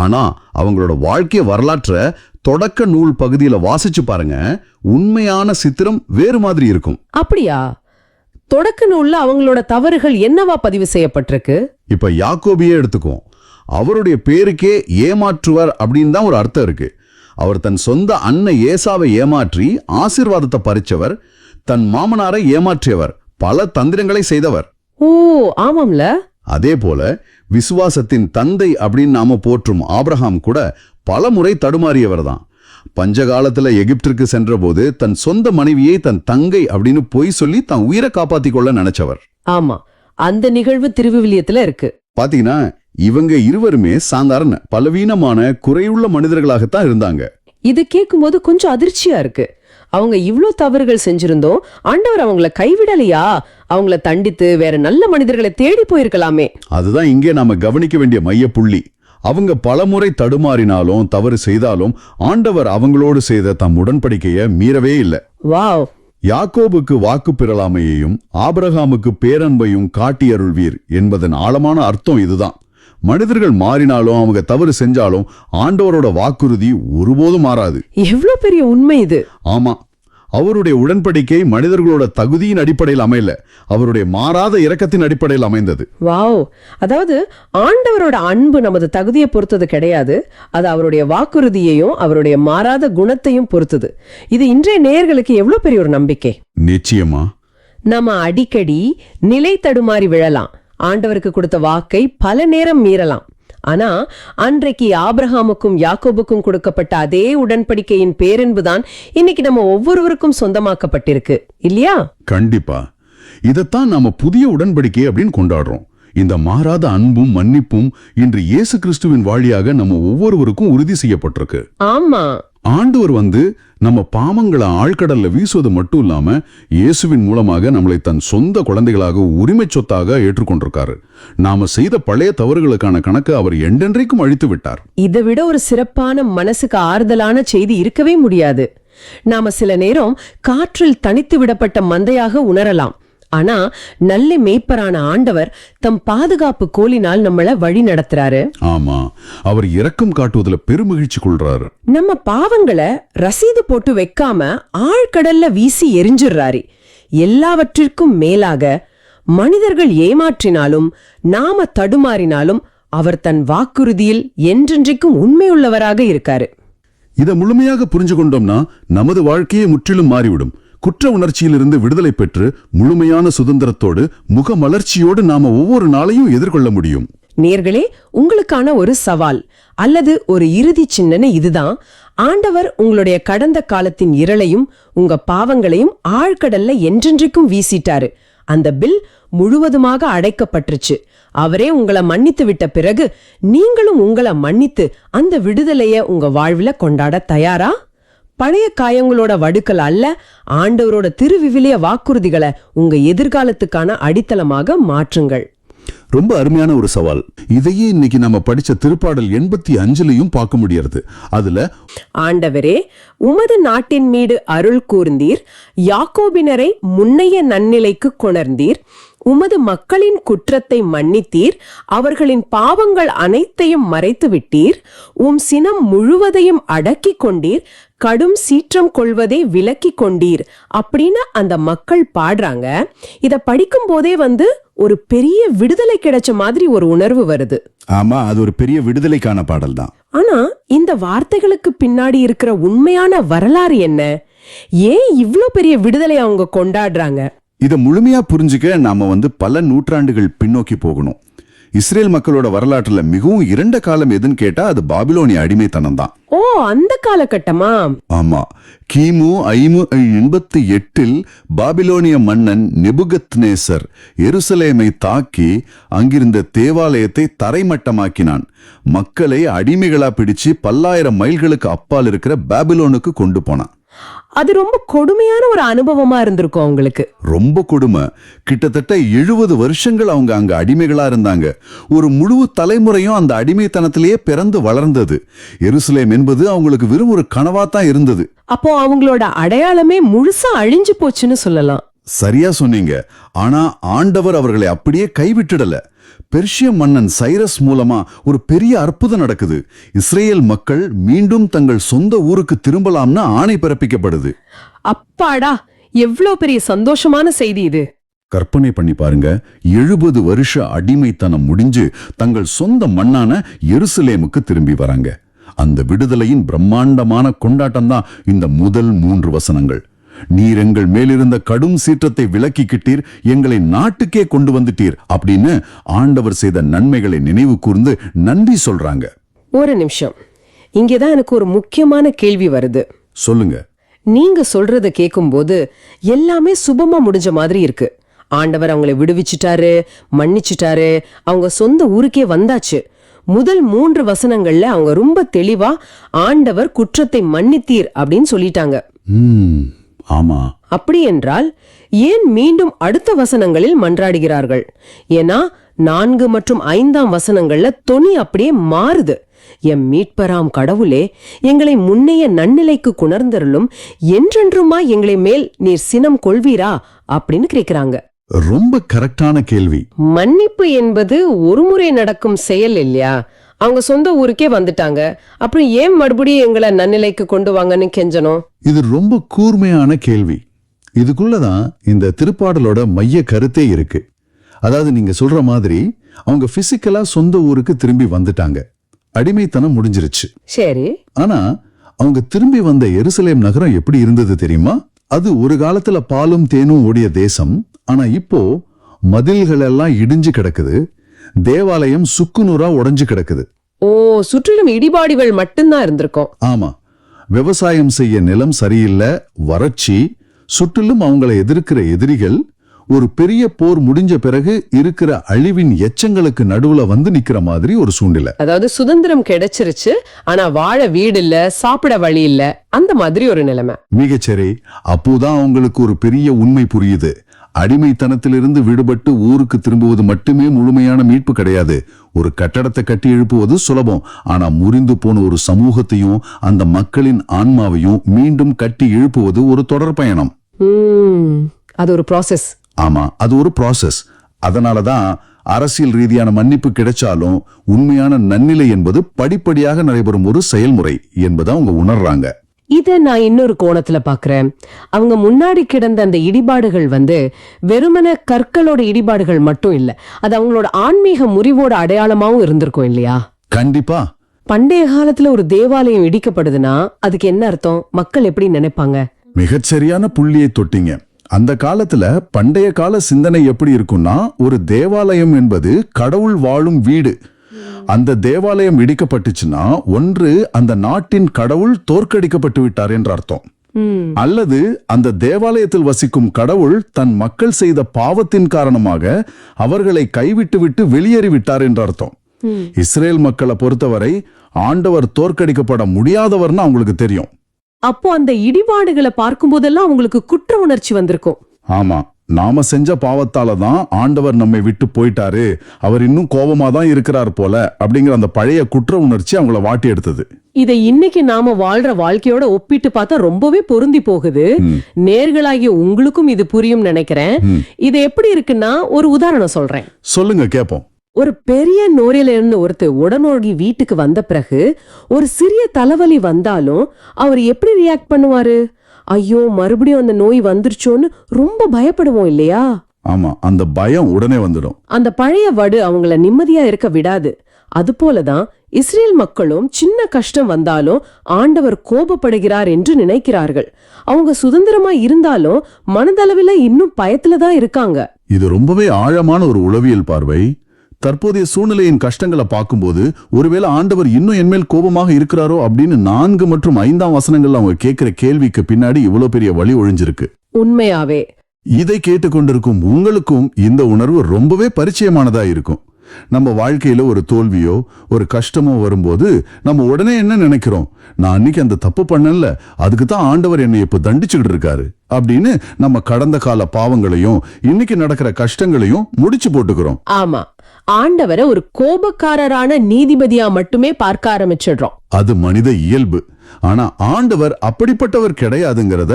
ஆனா அவங்களோட வாழ்க்கை வரலாற்றை தொடக்க நூல் பகுதியில வாசிச்சு பாருங்க, உண்மையான சித்திரம் வேறு மாதிரி இருக்கும். அப்படியா? தொடக்க நூல்ல அவங்களோட தவறுகள் என்னவா பதிவு செய்யப்பட்டிருக்கு? இப்ப யாக்கோபியே எடுத்துக்குவோம். அவருடைய பேருக்கே ஏமாற்றுவர் அப்படின்னு தான் ஒரு அர்த்தம் இருக்கு. அவர் தன் சொந்த அண்ணன் ஏசாவை ஏமாற்றி ஆசீர்வாதத்தை பறிச்சவர், தன் மாமனாரை ஏமாற்றியவர், பல தந்திரங்களை செய்தவர். ஓ ஆமாம்ல. அதே போல விசுவாசத்தின் தந்தை அப்படின்னு நாம போற்றும் ஆபிரகாம் கூட பல முறை தடுமாறியவர் தான். பஞ்சகாலத்துல எகிப்திற்கு சென்ற போது தன் சொந்த மனைவியை தன் தங்கை அப்படின்னு பொய் சொல்லி தன் உயிரை காப்பாத்திக் கொள்ள நினைச்சவர். ஆமா, அந்த நிகழ்வு திருவிவிலியத்துல இருக்கு. பாத்தீங்கன்னா இவங்க இருவருமே சாதாரண பலவீனமான குறையுள்ள மனிதர்களாகத்தான் இருந்தாங்க. இது கேட்கும்போது கொஞ்சம் அதிர்ச்சியா இருக்கு. அவங்க இவ்ளோ தவறுகள் செஞ்சிருந்தோம், ஆண்டவர் அவங்கள கைவிடலையா? அவங்கள தண்டித்து வேற நல்ல மனிதர்களை தேடி போயிருக்கலாமே. அதுதான் இங்கே நாம கவனிக்க வேண்டிய மையப்புள்ளி. அவங்க பலமுறை தடுமாறினாலும் தவறு செய்தாலும் ஆண்டவர் அவங்களோடு செய்த தம் உடன்படிக்கையை மீறவே இல்லை. வாவ்! யாக்கோபுக்கு வாக்கு பெறலாமையையும் ஆபிரகாமுக்கு பேரன்பையும் காட்டியருள்வீர் என்பதன் ஆழமான அர்த்தம் இதுதான். மனிதர்கள் மாறினாலும் அவங்க தவறு செஞ்சாலும் ஆண்டவரோட வாக்குறுதி ஒருபோதும் மாறாது. எவ்வளவு பெரிய உண்மை இது! ஆமா, அவருடைய உடன்படிக்கை மனிதர்களோட தகுதியின் அடிப்படையில் அமையல, அவருடைய மாறாத இரக்கத்தின் அடிப்படையில் அமைந்தது. வாவ்! அதாவது ஆண்டவரோட அன்பு நமது தகுதியை பொறுத்தது கிடையாது, அது அவருடைய வாக்குறுதியையும் அவருடைய மாறாத குணத்தையும் பொறுத்தது. இது இன்றைய நேயர்களுக்கு எவ்வளவு பெரிய ஒரு நம்பிக்கை! நிச்சயமா. நம்ம அடிக்கடி நிலை தடுமாறி விழலாம், ஆண்டவருக்கு கொடுத்த வாக்கை பல நேரம் மீறலாம். ஆனா அன்றைக்கு ஆபிரகாமுக்கும் யாக்கோபுக்கும் கொடுக்கப்பட்ட அதே உடன்படிக்கையின் பேரன்புதான் இன்னைக்கு நம்ம ஒவ்வொருவருக்கும் சொந்தமாக்கப்பட்டிருக்கு, இல்லையா? கண்டிப்பா. இதத்தான் நாம புதிய உடன்படிக்கை அப்படின்னு கொண்டாடுறோம். இந்த மாறாத அன்பும் மன்னிப்பும் இன்று இயேசு கிறிஸ்துவின் வழியாக நம்ம ஒவ்வொருவருக்கும் உறுதி செய்யப்பட்டிருக்கு. ஆமா, ஆண்டவர் நம்ம பாவங்களை ஆழ்கடல்ல வீசுவது மட்டும் இல்லாம இயேசுவின் மூலமாக நம்மளை தன் சொந்த குழந்தைகளாக உரிமை சொத்தாக ஏற்றுக்கொண்டிருக்காரு. நாம செய்த பழைய தவறுகளுக்கான கணக்கு அவர் என்றென்றைக்கும் அழித்து விட்டார். இதை விட ஒரு சிறப்பான மனசுக்கு ஆறுதலான செய்தி இருக்கவே முடியாது. நாம சில நேரம் காற்றில் தனித்து விடப்பட்ட மந்தையாக உணரலாம். ஆனா நல்ல மேய்ப்பரான ஆண்டவர் தம் பாதுகாப்பு கோலினால் நம்மள வழி நடத்துறாரு. ஆமா, அவர் இரக்கம் காட்டுவதுல பெருமகிழ்ச்சி கொள்றாரு. நம்ம பாவங்களை ரசீது போட்டு வைக்காம ஆழ்கடல்ல வீசி எரிஞ்சிடுறாரு. எல்லாவற்றிற்கும் மேலாக மனிதர்கள் ஏமாற்றினாலும் நாம தடுமாறினாலும் அவர் தன் வாக்குறுதியில் என்றென்றைக்கும் உண்மையுள்ளவராக இருக்காரு. இதை முழுமையாக புரிஞ்சு கொண்டோம்னா நமது வாழ்க்கையே முற்றிலும் மாறிவிடும். குற்ற உணர்ச்சியிலிருந்து விடுதலை பெற்று முழுமையான சுதந்திரத்தோடு முகமலர்ச்சியோடு நாம ஒவ்வொரு நாளையும் எதிர்கொள்ள முடியும். நேர்களே, உங்களுக்கான ஒரு சவால் அல்லது ஒரு இறுதி சின்னனை இதுதான். ஆண்டவர் உங்களுடைய கடந்த காலத்தின் இருளையும் உங்க பாவங்களையும் ஆழ்கடல்ல என்றென்றைக்கும் வீசிட்டாரு. அந்த பில் முழுவதுமாக அடைக்கப்பட்டுருச்சு. அவரே உங்களை மன்னித்து விட்ட பிறகு நீங்களும் உங்களை மன்னித்து அந்த விடுதலைய உங்க வாழ்வுல கொண்டாட தயாரா? பழைய காயங்களோட வடுக்கள் அல்ல, ஆண்டவரோட திருவிவிலிய வாக்குறுதிகளை உங்க எதிர்காலத்துக்கான அடித்தளமாக மாற்றுங்கள். ரொம்ப அருமையான ஒரு சவால். இதையே இன்னைக்கு நம்ம படிச்ச திருப்பாடல் 85லயும் பார்க்க முடியாது. அதுல ஆண்டவரே, உமது நாட்டின் மீது அருள் கூர்ந்தீர், யாக்கோபினரை முன்னைய நன்னிலைக்கு கொணர்ந்தீர், உமது மக்களின் குற்றத்தை மன்னித்தீர், அவர்களின் பாவங்கள் அனைத்தையும் மறைத்து விட்டீர், உம் சினம் முழுவதையும் அடக்கி கொண்டீர், கடும் சீற்றம் கொள்வதை விலக்கி கொண்டீர் அப்படின்னு அந்த மக்கள் பாடுறாங்க. இத படிக்கும் போதே ஒரு பெரிய விடுதலை கிடைச்ச மாதிரி ஒரு உணர்வு வருது. ஆமா, அது ஒரு பெரிய விடுதலைக்கான பாடல் தான். ஆனா இந்த வார்த்தைகளுக்கு பின்னாடி இருக்கிற உண்மையான வரலாறு என்ன? ஏன் இவ்ளோ பெரிய விடுதலை அவங்க கொண்டாடுறாங்க? இதை முழுமையா புரிஞ்சுக்க நாம பல நூற்றாண்டுகள் பின்னோக்கி போகணும். இஸ்ரேல் மக்களோட வரலாற்றுல மிகவும் இருண்ட காலம் எதுன்னு கேட்டா அது பாபிலோனிய அடிமைத்தனம் தான். ஓ, அந்த காலகட்டமா? ஆமா, கிமு 588 பாபிலோனிய மன்னன் நெபுகத்நேசர் எருசலேமை தாக்கி அங்கிருந்த தேவாலயத்தை தரைமட்டமாக்கினான். மக்களை அடிமைகளா பிடிச்சு 1000 மைல்களுக்கு அப்பால் இருக்கிற பாபிலோனுக்கு கொண்டு போனான். அது ரொம்ப கொடுமையான ஒரு அனுபவமா இருந்திருக்கும் அவங்களுக்கு. ரொம்ப கொடுமை. கிட்டத்தட்ட 70 வருஷங்கள் அவங்க அங்க அடிமைகளா இருந்தாங்க. ஒரு முழு தலைமுறையும் அந்த அடிமைத்தனத்திலேயே பிறந்து வளர்ந்தது. எருசலேம் என்பது அவங்களுக்கு வெறும் ஒரு கனவாத்தான் இருந்தது. அப்போ அவங்களோட அடையாளமே முழுசா அழிஞ்சு போச்சுன்னு சொல்லலாம். சரியா சொன்னீங்க. ஆனா ஆண்டவர் அவர்களை அப்படியே கைவிட்டுடல. பெர்ஷிய மன்னன் சைரஸ் மூலமா ஒரு பெரிய அற்புதம் நடக்குது. இஸ்ரேல் மக்கள் மீண்டும் தங்கள் சொந்த ஊருக்கு திரும்பலாம்னு ஆணை பிறப்பிக்கப்படுது. அப்பாடா, எவ்வளவு பெரிய சந்தோஷமான செய்தி இது. கற்பனை பண்ணி பாருங்க, 70 வருஷ அடிமைத்தனம் முடிஞ்சு தங்கள் சொந்த மண்ணான எருசலேமுக்கு திரும்பி வராங்க. அந்த விடுதலையின் பிரம்மாண்டமான கொண்டாட்டம் தான் இந்த முதல் 3 வசனங்கள். நீர் எங்கள் மேலிருந்த கடும் சீற்றத்தை விலக்கிக்கிட்டீர், எங்களை நாட்டுக்கே கொண்டு வந்துட்டீர் அப்படின்னு ஆண்டவர் செய்த நன்மைகளை நினைவு கூர்ந்து நன்றி சொல்றாங்க. ஒரு நிமிஷம், இங்கேதான் எனக்கு ஒரு முக்கியமான கேள்வி வருது. சொல்லுங்க. நீங்க சொல்றத கேட்கும்போது எல்லாமே சுபமா முடிஞ்ச மாதிரி இருக்கு. ஆண்டவர் அவங்களை விடுவிச்சிட்டாரு, மன்னிச்சிட்டாரு, அவங்க சொந்த ஊருக்கே வந்தாச்சு. முதல் 3 வசனங்கள்ல அவங்க ரொம்ப தெளிவா ஆண்டவர் குற்றத்தை மன்னித்தீர் அப்படின்னு சொல்லிட்டாங்க. ஆமா. அப்படி என்றால் ஏன் மீண்டும் அடுத்த வசனங்களில் மன்றாடுகிறார்கள்? ஏன்னா 4 மற்றும் 5ஆம் வசனங்கள்ல தொனி அப்படியே மாறுது. எம் மீட்பராம் கடவுளே, எங்களை முன்னைய நன்னிலைக்கு குணர்ந்தருளும், என்றென்றுமா எங்களை மேல் நீர் சினம் கொள்வீரா அப்படின்னு கேக்குறாங்க. ரொம்ப கரெக்டான கேள்வி. மன்னிப்பு என்பது ஒரு முறை நடக்கும் செயல் இல்லையா? அவங்க சொந்த ஊருக்கே வந்துட்டாங்க, அப்புறம் ஏன் மறுபடியும் எங்களை நன்னிலைக்கு கொண்டு வாங்கன்னு கெஞ்சணும்? இது ரொம்ப கூர்மையான கேள்வி. இதுக்குள்ளதான் இந்த திருப்பாடலோட மைய கருத்தே இருக்கு. அதாவது நீங்க சொல்ற மாதிரி அவங்க பிசிக்கலா சொந்த ஊருக்கு திரும்பி வந்துட்டாங்க, அடிமைத்தனம் முடிஞ்சிருச்சு. சரி, ஆனா அவங்க திரும்பி வந்த எருசலேம் நகரம் எப்படி இருந்தது தெரியுமா? அது ஒரு காலத்துல பாலும் தேனும் ஓடிய தேசம். ஆனா இப்போ மதில்கள் எல்லாம் இடிஞ்சு கிடக்குது, தேவாலயம் சுக்குநூறா உடைஞ்சு கிடக்குது. ஓ, சுற்றிலும் இடிபாடுகள் மட்டும்தான் இருந்திருக்கும். ஆமா, விவசாயம் செய்ய நிலம் சரியில்லை, வறட்சி, சுற்றிலும் அவங்களை எதிர்க்கிற எதிரிகள். ஒரு பெரிய போர் முடிஞ்ச பிறகு இருக்கிற அழிவின் எச்சங்களுக்கு நடுவுல வந்து நிக்கிற மாதிரி ஒரு சூழ்நிலை. அதாவது சுதந்திரம் கிடைச்சிருச்சு, ஆனா வாழ வீடு இல்ல, சாப்பிட வழி இல்ல, அந்த மாதிரி ஒரு நிலைமை. மிகச்சரி. அப்போதான் அவங்களுக்கு ஒரு பெரிய உண்மை புரியுது. அடிமைத்தனத்திலிருந்து விடுபட்டு ஊருக்கு திரும்புவது மட்டுமே முழுமையான மீட்பு கிடையாது. ஒரு கட்டடத்தை கட்டி எழுப்புவது சுலபம், ஆனா முறிந்து போன ஒரு சமூகத்தையும் அந்த மக்களின் ஆன்மாவையும் மீண்டும் கட்டி எழுப்புவது ஒரு தொடர் பயணம். அது ஒரு ப்ராசஸ். ஆமா, அது ஒரு ப்ராசஸ். அதனாலதான் அரசியல் ரீதியான மன்னிப்பு கிடைச்சாலும் உண்மையான நன்னிலை என்பது படிப்படியாக நடைபெறும் ஒரு செயல்முறை என்பதை அவங்க உணர்றாங்க. இத நான் இன்னொரு கோணத்துல பாக்குறேன். அவங்க முன்னாடி கிடந்த அந்த இடிபாடுகள் வெறுமன கற்களோட இடிபாடுகள் மட்டும் இல்ல, அது அவங்களோட ஆன்மீக முறிவோட அடையாளமாவும் இருந்திருக்கும் இல்லையா? கண்டிப்பா. பண்டைய காலத்துல ஒரு தேவாலயம் இடிக்கப்படுதுன்னா அதுக்கு என்ன அர்த்தம்? மக்கள் எப்படி நினைப்பாங்க? மிகச்சரியான புள்ளியை தொட்டீங்க. அந்த காலத்துல பண்டைய கால சிந்தனை எப்படி இருக்கும்னா, ஒரு தேவாலயம் என்பது கடவுள் வாழும் வீடு. அந்த தேவாலயம் இடிக்கப்பட்டுச்சுன்னா ஒன்று அந்த நாட்டின் கடவுள் தோற்கடிக்கப்பட்டு விட்டார் என்ற அர்த்தம், அல்லது அந்த தேவாலயத்தில் வசிக்கும் கடவுள் தன் மக்கள் செய்த பாவத்தின் காரணமாக அவர்களை கைவிட்டு விட்டு வெளியேறிவிட்டார் என்ற அர்த்தம். இஸ்ரேல் மக்களை பொறுத்தவரை ஆண்டவர் தோற்கடிக்கப்பட முடியாதவர்னு அவங்களுக்கு தெரியும். அப்போ அந்த இடிபாடுகளை பார்க்கும் போதெல்லாம் அவங்களுக்கு குற்ற உணர்ச்சி வந்திருக்கும். ஆமா, நாம செஞ்ச பாவத்தால தான் ஆண்டவர் நம்மை விட்டு போயிட்டாரு, அவர் இன்னும் கோபமா தான் இருக்கிறார் போல அப்படிங்கிற அந்த பழைய குற்ற உணர்ச்சி அவங்கள வாட்டி எடுத்தது. இதை இன்னைக்கு நாம வாழ்ற வாழ்க்கையோட ஒப்பிட்டு பார்த்தா ரொம்பவே பொருந்தி போகுது. நேர்களாகிய உங்களுக்கும் இது புரியும் நினைக்கிறேன். இது எப்படி இருக்குன்னா, ஒரு உதாரணம் சொல்றேன். சொல்லுங்க, கேப்போம். ஒரு பெரிய நோயில இருந்து ஒருத்தர் உடனோடி வீட்டுக்கு வந்த பிறகு ஒரு சிறிய தலைவலி வந்தாலும் அவர் எப்படி ரியாக்ட் பண்ணுவாரு? ஐயோ, மறுபடியும் அந்த நோய் வந்துருச்சோன்னு ரொம்ப பயப்படுவோம் இல்லையா? ஆமா, அந்த பயம் உடனே வந்துடும். அந்த பழைய வடு அவங்கள நிம்மதியா இருக்க விடாது. அது போலதான் இஸ்ரேல் மக்களும் சின்ன கஷ்டம் வந்தாலும் ஆண்டவர் கோபப்படுகிறார் என்று நினைக்கிறார்கள். அவங்க சுதந்திரமா இருந்தாலும் மனதளவில் இன்னும் பயத்துலதான் இருக்காங்க. இது ரொம்பவே ஆழமான ஒரு உளவியல் பார்வை. தற்போதைய சூழ்நிலையின் கஷ்டங்களை பார்க்கும்போது ஒருவேளை ஆண்டவர் இன்னும் என்மேல் கோபமாக இருக்கிறாரோ அப்படின்னு 4 மற்றும் 5ஆம் வசனங்கள்ல அவங்க கேட்கிற கேள்விக்கு பின்னாடி இவ்வளவு பெரிய வழி ஒழிஞ்சிருக்கு. உண்மையாவே இதை கேட்டுக்கொண்டிருக்கும் உங்களுக்கும் இந்த உணர்வு ரொம்பவே பரிச்சயமானதா இருக்கும். நம்ம வாழ்க்கையில ஒரு தோல்வியோ ஒரு கஷ்டமோ வரும்போது நம்ம உடனே என்ன நினைக்கிறோம்? நான் அன்னைக்கு அந்த தப்பு பண்ணல, அதுக்கு தான் ஆண்டவர் என்னை இப்ப தண்டிச்சுக்கிட்டு இருக்காரு அப்படின்னு நம்ம கடந்த கால பாவங்களையும் இன்னைக்கு நடக்கிற கஷ்டங்களையும் முடிச்சு போட்டுக்கிறோம். ஆமா, ஆண்டவரை ஒரு கோபக்காரரான நீதிபதியா மட்டுமே பார்க்க ஆரம்பிச்சிடுறோம். அது மனித இயல்பு. ஆனா ஆண்டவர் அப்படிப்பட்டவர் கிடையாதுங்கிறத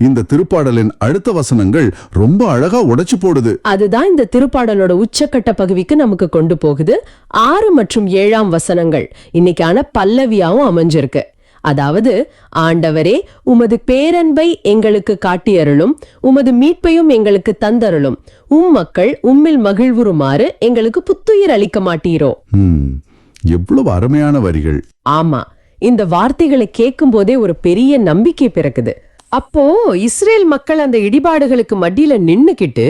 இந்த திருப்பாடலின் அடுத்த வசனங்கள் ரொம்ப அழகா உடைச்சு போடுது. அதுதான் இந்த திருப்பாடலோட உச்சக்கட்ட பகுதிக்கு நமக்கு கொண்டு போகுது. 6 மற்றும் 7 வசனங்கள் இன்னைக்கான பல்லவியாவும் அமைஞ்சிருக்கு. அதாவது, ஆண்டவரே, உமது பேரன்பை எங்களுக்கு காட்டியருளும், உமது மீட்பையும் எங்களுக்கு தந்தருளும், மக்கள் உம்மில் மகிழ்வுறுமாறு எங்களுக்கு புத்துயிர் அளிக்க மாட்டீரோ. எவ்வளவு அருமையான வரிகள். ஆமா, இந்த வார்த்தைகளை கேட்கும் போதே ஒரு பெரிய நம்பிக்கை பிறக்குது. அப்போ இஸ்ரேல் மக்கள் அந்த இடிபாடுகளுக்கு மத்தியில நின்னுக்கிட்டு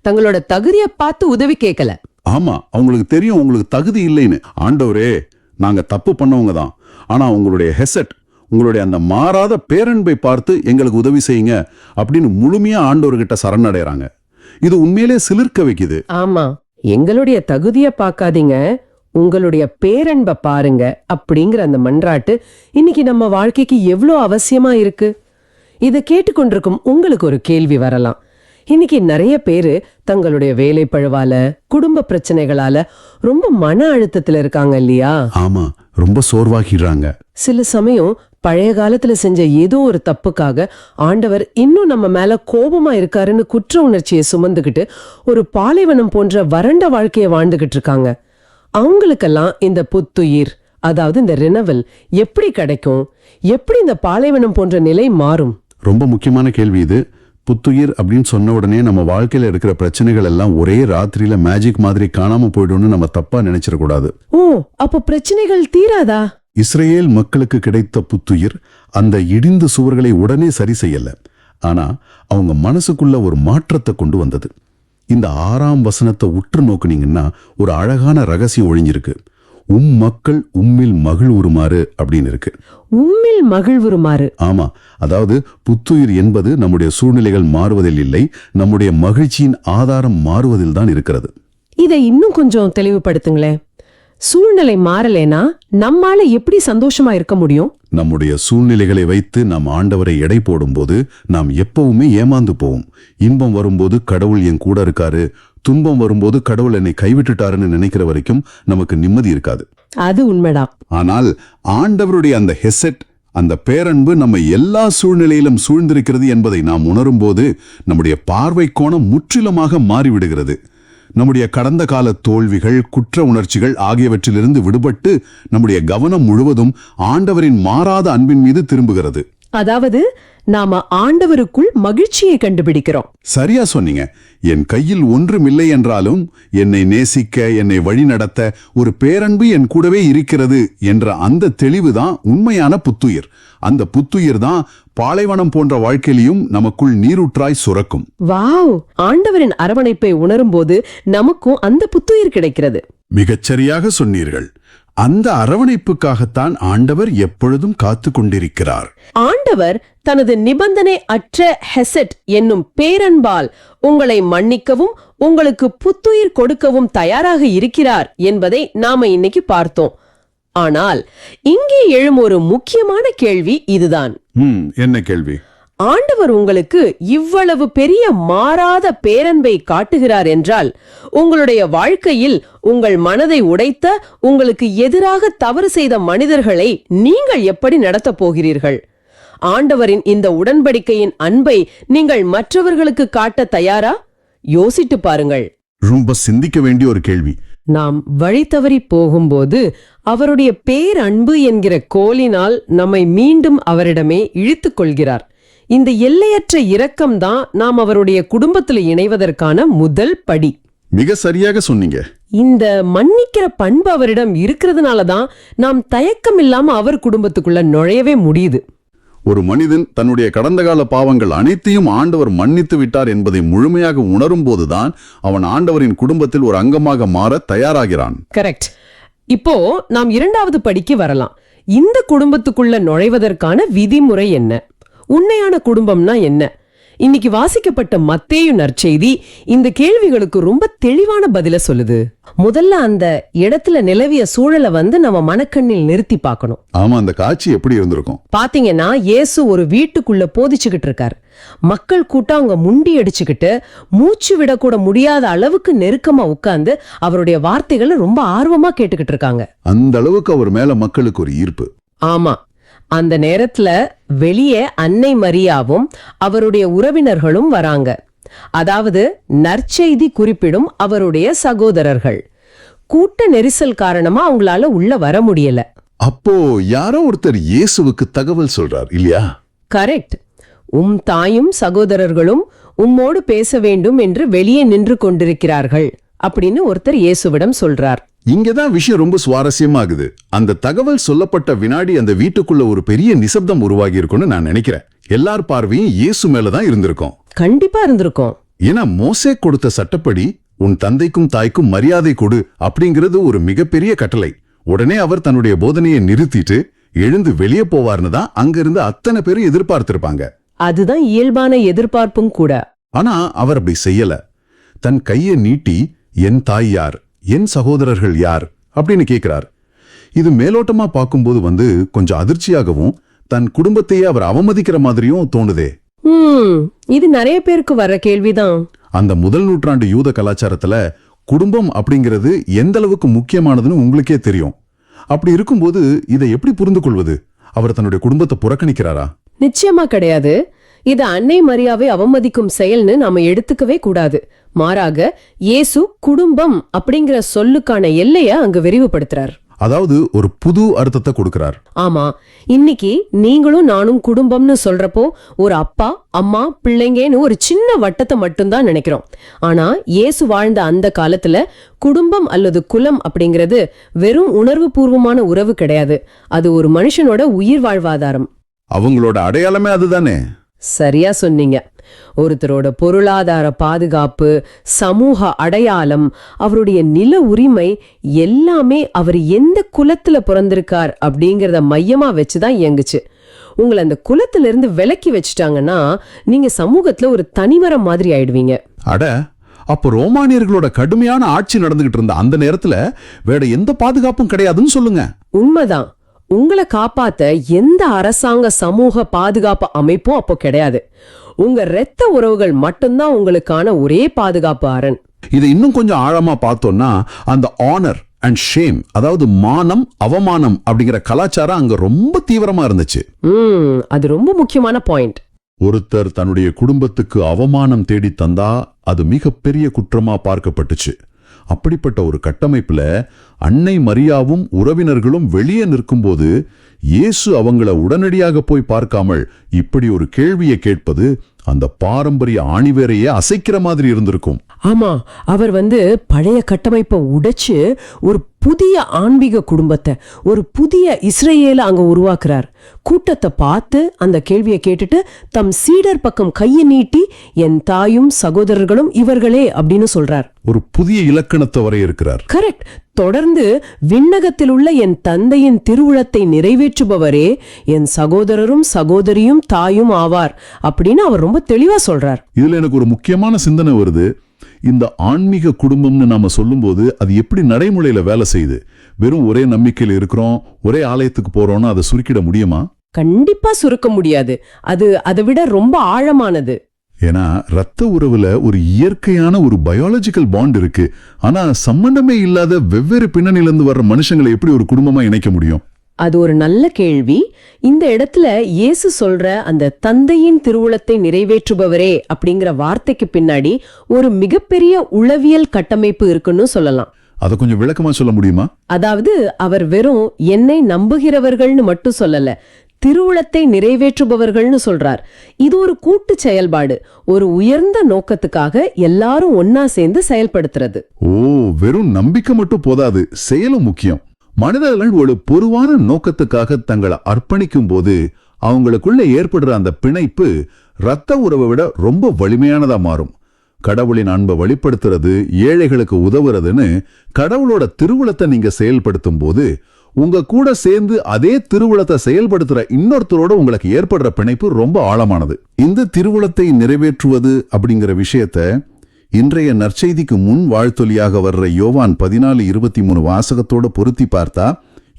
தங்களோட தகுதியை பார்த்து உதவி கேட்கல. ஆமா, அவங்களுக்கு தெரியும் உங்களுக்கு தகுதி இல்லைன்னு. ஆண்டவரே, நாங்க தப்பு பண்ணவங்க தான், ஆனா உங்களுடைய ஹெசட், உங்களுடைய அந்த மாறாத பேரன்பை பார்த்து எங்களுக்கு உதவி செய்யுங்க அப்படின்னு முழுமையா ஆண்டவர்கிட்ட சரணடைறாங்க. இது உண்மையிலே சிலிர்க்க வைக்குது. ஆமா, எங்களுடைய தகுதியை பார்க்காதீங்க, உங்களுடைய பேரன்பை பாருங்க அப்படிங்கிற அந்த மன்றாட்டு இன்னைக்கு நம்ம வாழ்க்கைக்கு எவ்வளோ அவசியமா இருக்கு. இதை கேட்டுக்கொண்டிருக்கும் உங்களுக்கு ஒரு கேள்வி வரலாம். இன்னைக்கு நிறைய பேரு தங்களுடைய வேலை பழுவால, குடும்ப பிரச்சனைகளால ரொம்ப மன அழுத்தத்துல இருக்காங்க இல்லையா? ஆமா, ரொம்ப சோர்வாகிடுறாங்க. சில சமயம் பழைய காலத்துல செஞ்ச ஏதோ ஒரு தப்புக்காக ஆண்டவர் இன்னும் நம்ம மேல கோபமா இருக்காருன்னு குற்ற உணர்ச்சியை சுமந்துகிட்டு ஒரு பாலைவனம் போன்ற வறண்ட வாழ்க்கையை வாழ்ந்துகிட்டு இருக்காங்க. அவங்களுக்கெல்லாம் இந்த புத்துயிர், அதாவது இந்த ரினவல் எப்படி கிடைக்கும்? எப்படி இந்த பாலைவனம் போன்ற நிலை மாறும்? ரொம்ப முக்கியமான கேள்வி இது. புத்துயிர் அப்படின்னு சொன்ன உடனே நம்ம வாழ்க்கையில இருக்கிற பிரச்சனைகள் எல்லாம் ஒரே ராத்திரியில மேஜிக் மாதிரி காணாம போயிடும்னு நம்ம தப்பா நினைச்சிடக்கூடாது. ஓ, அப்போ பிரச்சனைகள் தீராதா? இஸ்ரேல் மக்களுக்கு கிடைத்த புத்துயிர் அந்த இடிந்த சுவர்களை உடனே சரி செய்யல. ஆனா அவங்க மனசுக்குள்ள ஒரு மாற்றத்தை கொண்டு வந்தது. இந்த 6ஆம் வசனத்தை உற்று நோக்குனீங்கன்னா ஒரு அழகான ரகசியம் ஒழிஞ்சிருக்கு. மக்கள் உம்மில் மகிழ்வுறுமாறு அப்படின்னு இருக்கு. உம்மில் மகிழ்வுறுமாறு. ஆமா, அதாவது புத்துயிர் என்பது நம்முடைய சூழ்நிலைகள் மாறுவதில் இல்லை, நம்முடைய மகிழ்ச்சியின் ஆதாரம் மாறுவதில் தான் இருக்கிறது. இதை இன்னும் கொஞ்சம் தெளிவுபடுத்துங்களேன். சூழ்நிலை மாறலேனா நம்மால எப்படி சந்தோஷமா இருக்க முடியும்? நம்முடைய சூழ்நிலைகளை வைத்து நாம் ஆண்டவரை எடை போடும்போது நாம் எப்பவுமே ஏமாந்து போவோம். இன்பம் வரும்போது கடவுள் என் கூட இருக்காரு, துன்பம் வரும்போது கடவுள் என்னை கைவிட்டுட்டாருன்னு நினைக்கிற வரைக்கும் நமக்கு நிம்மதி இருக்காது. அது உண்மைதான். ஆனால் ஆண்டவருடைய அந்த ஹெசட், அந்த பேரன்பு நம்ம எல்லா சூழ்நிலையிலும் சூழ்ந்திருக்கிறது என்பதை நாம் உணரும் போது நம்முடைய பார்வை கோணம் முற்றிலுமாக மாறிவிடுகிறது. நம்முடைய கடந்த கால தோல்விகள், குற்ற உணர்ச்சிகள் ஆகியவற்றிலிருந்து விடுபட்டு நம்முடைய கவனம் முழுவதும் ஆண்டவரின் மாறாத அன்பின் மீது திரும்புகிறது. அதாவது நாம ஆண்டவருக்குள் மகிழ்ச்சியை கண்டுபிடிக்கிறோம். சரியா சொன்னீங்க. என் கையில் ஒன்றுமில்லை என்றாலும் என்னை நேசிக்க, என்னை வழி நடத்த ஒரு பேரன்பு என் கூடவே இருக்கிறது என்ற அந்த தெளிவுதான் உண்மையான புத்துயிர். அந்த புத்துயிர் தான் பாலைவனம் போன்ற வாழ்க்கையிலும் நமக்குள் நீரூற்றாய் சுரக்கும். வாவ், ஆண்டவரின் அரவணைப்பை உணரும் போது நமக்கும் அந்த புத்துயிர் கிடைக்கிறது. மிகச்சரியாக சொன்னீர்கள். அந்த அரவணைப்புக்காகத்தான் ஆண்டவர் எப்பொழுதும் காத்து கொண்டிருக்கிறார். ஆண்டவர் தனது நிபந்தனை அற்ற ஹெசட் என்னும் பேரன்பால் உங்களை மன்னிக்கவும் உங்களுக்கு புத்துயிர் கொடுக்கவும் தயாராக இருக்கிறார் என்பதை நாம இன்னைக்கு பார்த்தோம். ஆனால் இங்கே எழும் ஒரு முக்கியமான கேள்வி இதுதான். என்ன கேள்வி? ஆண்டவர் உங்களுக்கு இவ்வளவு பெரிய மாறாத பேரன்பை காட்டுகிறார் என்றால் உங்களுடைய வாழ்க்கையில் உங்கள் மனதை உடைத்த, உங்களுக்கு எதிராக தவறு செய்த மனிதர்களை நீங்கள் எப்படி நடத்தப் போகிறீர்கள்? ஆண்டவரின் இந்த உடன்படிக்கையின் அன்பை நீங்கள் மற்றவர்களுக்கு காட்ட தயாரா? யோசித்து பாருங்கள். ரொம்ப சிந்திக்க வேண்டிய ஒரு கேள்வி. நாம் வழி தவறி போகும்போது அவருடைய பேரன்பு என்கிற கோலினால் நம்மை மீண்டும் அவரிடமே இழுத்துக் கொள்கிறார். இந்த எல்லையற்ற இரக்கம்தான் நாம் அவருடைய குடும்பத்தில் இணைவதற்கான முதல் படி. மிக சரியாக சொன்னீங்க. இந்த மன்னிக்கிற பண்பு அவரிடம் இருக்கிறதுனாலதான் நாம் தயக்கம் இல்லாம அவர் குடும்பத்துக்குள்ள நுழையவே முடியுது. ஒரு மனிதன் தன்னுடைய கடந்த கால பாவங்கள் அனைத்தையும் ஆண்டவர் மன்னித்து விட்டார் என்பதை முழுமையாக உணரும் போதுதான் அவன் ஆண்டவரின் குடும்பத்தில் ஒரு அங்கமாக மாற தயாராகிறான். கரெக்ட். இப்போ நாம் 2வது படிக்கு வரலாம். இந்த குடும்பத்துக்குள்ள நுழைவதற்கான விதிமுறை என்ன? உண்மையான குடும்பம்னா என்ன? இன்னைக்கு வாசிக்கப்பட்ட மத்தேயு நற்செய்தி இந்த கேள்விகளுக்கு ரொம்ப தெளிவான பதில சொல்லுது. முதல்ல அந்த இடத்துல நிலவிய சூழலை நம்ம மனக்கண்ணில் நிறுத்தி பார்க்கணும். ஆமா, அந்த காட்சி எப்படி இருந்திருக்கும்? பாத்தீங்கன்னா, இயேசு ஒரு வீட்டுக்குள்ள போதிச்சுக்கிட்டு இருக்காரு. மக்கள் கூட்டம் அவங்க முண்டி அடிச்சுக்கிட்டு மூச்சு விடக்கூட முடியாத அளவுக்கு நெருக்கமா உட்கார்ந்து அவருடைய வார்த்தைகளை ரொம்ப ஆர்வமா கேட்டுக்கிட்டு இருக்காங்க. அந்த அளவுக்கு அவர் மேல மக்களுக்கு ஒரு ஈர்ப்பு. ஆமா, அந்த நேரத்துல வெளியே அன்னை மரியாவும் அவருடைய உறவினர்களும் வராங்க. அதாவது நற்செய்தி குறிப்பிடும் அவருடைய சகோதரர்கள். கூட்ட நெரிசல் காரணமா அவங்களால உள்ள வர முடியல. அப்போ யாரோ ஒருத்தர் இயேசுவுக்கு தகவல் சொல்றார் இல்லையா? கரெக்ட். தாயும் சகோதரர்களும் உம்மோடு பேச வேண்டும் என்று வெளியே நின்று கொண்டிருக்கிறார்கள் அப்படின்னு ஒருத்தர் இயேசுவிடம் சொல்றார். இங்கதான் விஷயம் ரொம்ப சுவாரஸ்யமாகுது. அந்த தகவல் சொல்லப்பட்ட வினாடி அந்த வீட்டுக்குள்ள ஒரு பெரிய நிசப்தம் உருவாகி இருக்கும்னு நான் நினைக்கிறேன். எல்லார் பார்வையும் இயேசு மேலதான் இருந்திருக்கும். கண்டிப்பா இருந்திருக்கும். ஏன்னா மோசே கொடுத்த சட்டப்படி உன் தந்தைக்கும் தாய்க்கும் மரியாதை கொடு அப்படிங்கிறது ஒரு மிகப்பெரிய கட்டளை. உடனே அவர் தன்னுடைய போதனையை நிறுத்திட்டு எழுந்து வெளியே போவார்னு தான் அங்கிருந்து அத்தனை பேரும் எதிர்பார்த்திருப்பாங்க. அதுதான் இயல்பான எதிர்பார்ப்பும் கூட. ஆனா அவர் அப்படி செய்யல. தன் கையை நீட்டி என் தாய் யார், என் சகோதரர்கள் யார் அப்படின்னு கேட்கிறார். இது மேலோட்டமா பார்க்கும்போது கொஞ்சம் அதிர்ச்சியாகவும் தன் குடும்பத்தையே அவர் அவமதிக்கிற மாதிரியும் தோணுதே. இது நிறைய பேருக்கு வர்ற கேள்விதான். அந்த முதல் நூற்றாண்டு யூத கலாச்சாரத்துல குடும்பம் அப்படிங்கிறது எந்த அளவுக்கு முக்கியமானதுன்னு உங்களுக்கே தெரியும். அப்படி இருக்கும்போது இதை எப்படி புரிந்து கொள்வது? அவர் தன்னுடைய குடும்பத்தை புறக்கணிக்கிறாரா? நிச்சயமா கிடையாது. இது அன்னை மரியாவை அவமதிக்கும் செயல்னு நாம எடுத்துக்கவே கூடாது. மாறாக இயேசு குடும்பம் அப்படிங்கிற சொல்லுக்கான எல்லைய அங்கு விரிவுபடுத்துறார். அதாவது ஒரு புது அர்த்தத்தை கொடுக்கிறார். ஆமா, இன்னைக்கு நீங்களும் நானும் குடும்பம்னு சொல்றப்போ ஒரு அப்பா அம்மா பிள்ளைங்கன்னு ஒரு சின்ன வட்டத்தை மட்டும்தான் நினைக்கிறோம். ஆனா இயேசு வாழ்ந்த அந்த காலத்துல குடும்பம் அல்லது குலம் அப்படிங்கிறது வெறும் உணர்வு பூர்வமான உறவு கிடையாது. அது ஒரு மனுஷனோட உயிர் வாழ்வாதாரம். அவங்களோட அடையாளமே அதுதானே. சரியா சொன்னீங்க. ஒருத்தரோட பொருளாதார பாதுகாப்பு, சமூக அடையாளம், அவருடைய நில உரிமை எல்லாமே அவர் எந்த குலத்துல பிறந்திருக்கார் அப்படிங்கறத மையமா வச்சுதான் இயங்குச்சு. உங்களை அந்த குலத்துல இருந்து விலக்கி வச்சுட்டாங்கன்னா நீங்க சமூகத்துல ஒரு தனிமரம் மாதிரி ஆயிடுவீங்க. அட, அப்போ ரோமானியர்களோட கடுமையான ஆட்சி நடந்துகிட்டு இருந்த அந்த நேரத்துல வேற எந்த பாதுகாப்பும் கிடையாதுன்னு சொல்லுங்க. உண்மைதான். உங்களை காப்பாத்த எந்த அரசாங்க சமூக பாதுகாப்பு அமைப்பும் அப்போ கிடையாது. உங்க இரத்த உறவுகள் மட்டும்தான் உங்களுக்கான ஒரே பாதுகாப்பு அரண். இதை இன்னும் கொஞ்சம் ஆழமா பார்த்தோம்னா அந்த ஆனர் அண்ட் ஷேம், அதாவது மானம் அவமானம் அப்படிங்கிற கலாச்சாரம் அங்க ரொம்ப தீவிரமா இருந்துச்சு. அது ரொம்ப முக்கியமான பாயிண்ட். ஒருத்தர் தன்னுடைய குடும்பத்துக்கு அவமானம் தேடி தந்தா அது மிகப்பெரிய குற்றமா பார்க்கப்பட்டுச்சு. அப்படிப்பட்ட ஒரு கட்டமைப்புல அன்னை மரியாவும் உறவினர்களும் வெளியே நிற்கும்போது இயேசு அவங்கள உடனடியாக போய் பார்க்காமல் இப்படி ஒரு கேள்வியை கேட்பது அந்த பாரம்பரிய ஆணிவேரையே அசைக்கிற மாதிரி இருந்திருக்கும். ஆமா, அவர் பழைய கட்டமைப்பை உடைச்சு ஒரு புதிய ஆன்மீக குடும்பத்தை, ஒரு புதிய இஸ்ரேல அங்க உருவாக்குறார். கூட்டத்தை பார்த்து அந்த கேள்வியை கேட்டுட்டு தம் சீடர் பக்கம் கையை நீட்டி என் தாயும் சகோதரர்களும் இவர்களே அப்படின்னு சொல்றார். ஒரு புதிய இலக்கணத்தை வரையறுக்கிறார். கரெக்ட். தொடர்ந்து விண்ணகத்தில் உள்ள என் தந்தையின் திருவுளத்தை நிறைவேற்றுபவரே என் சகோதரரும் சகோதரியும் தாயும் ஆவார் அப்படின்னு அவர் ரொம்ப தெளிவா சொல்றார். இதுல எனக்கு ஒரு முக்கியமான சிந்தனை வருது. இந்த ஆன்மீக குடும்பம்னு நாம சொல்லும்போது அது எப்படி நடைமுறையில வேலை செய்யுது? வெறும் ஒரே நம்பிக்கையில் இருக்கிறோம், ஒரே ஆலயத்துக்கு போறோம்னு அதை சுருக்கிட முடியுமா? கண்டிப்பா சுருக்க முடியாது. அது அதை விட ரொம்ப ஆழமானது. ஏன்னா ரத்த உறவுல ஒரு இயற்கையான ஒரு பயாலஜிக்கல் பாண்ட் இருக்கு. ஆனா சம்பந்தமே இல்லாத வெவ்வேறு பின்னணியிலிருந்து வர்ற மனுஷங்களை எப்படி ஒரு குடும்பமா இணைக்க முடியும்? அது ஒரு நல்ல கேள்வி. இந்த இடத்துல இயேசு சொல்ற அந்த தந்தையின் திருவுளத்தை நிறைவேற்றுபவரே அப்படிங்கிற வார்த்தைக்கு பின்னாடி ஒரு மிகப்பெரிய உளவியல் கட்டமைப்பு இருக்குன்னு சொல்லலாம். அதை கொஞ்சம் விளக்கமா சொல்ல முடியுமா? அதாவது அவர் வெறும் என்னை நம்புகிறவர்கள்னு மட்டும் சொல்லல, திருவுளத்தை நிறைவேற்றுபவர்கள்னு சொல்றார். இது ஒரு கூட்டு செயல்பாடு, ஒரு உயர்ந்த நோக்கத்துக்காக எல்லாரும் ஒன்னா சேர்ந்து செயல்படுத்துறது. ஓ, வெறும் நம்பிக்கை மட்டும் போதாது, செயலும் முக்கியம். மனிதர்கள் ஒரு பொதுவான நோக்கத்துக்காக தங்களை அர்ப்பணிக்கும் போது அவங்களுக்குள்ள ஏற்படுற அந்த பிணைப்பு ரத்த உறவை விட ரொம்ப வலிமையானதா மாறும். கடவுளின் அன்பை வெளிப்படுத்துறது, ஏழைகளுக்கு உதவுறதுன்னு கடவுளோட திருவுளத்தை நீங்க செயல்படுத்தும் போது உங்க கூட சேர்ந்து அதே திருவுளத்தை செயல்படுத்துற இன்னொருத்தரோட உங்களுக்கு ஏற்படுற பிணைப்பு ரொம்ப ஆழமானது. இந்த திருவுளத்தை நிறைவேற்றுவது அப்படிங்கிற விஷயத்த இன்றைய நற்செய்திக்கு முன் வாழ்த்தொலியாக வர்ற யோவான் 14:23 வாசகத்தோட பொருத்தி பார்த்தா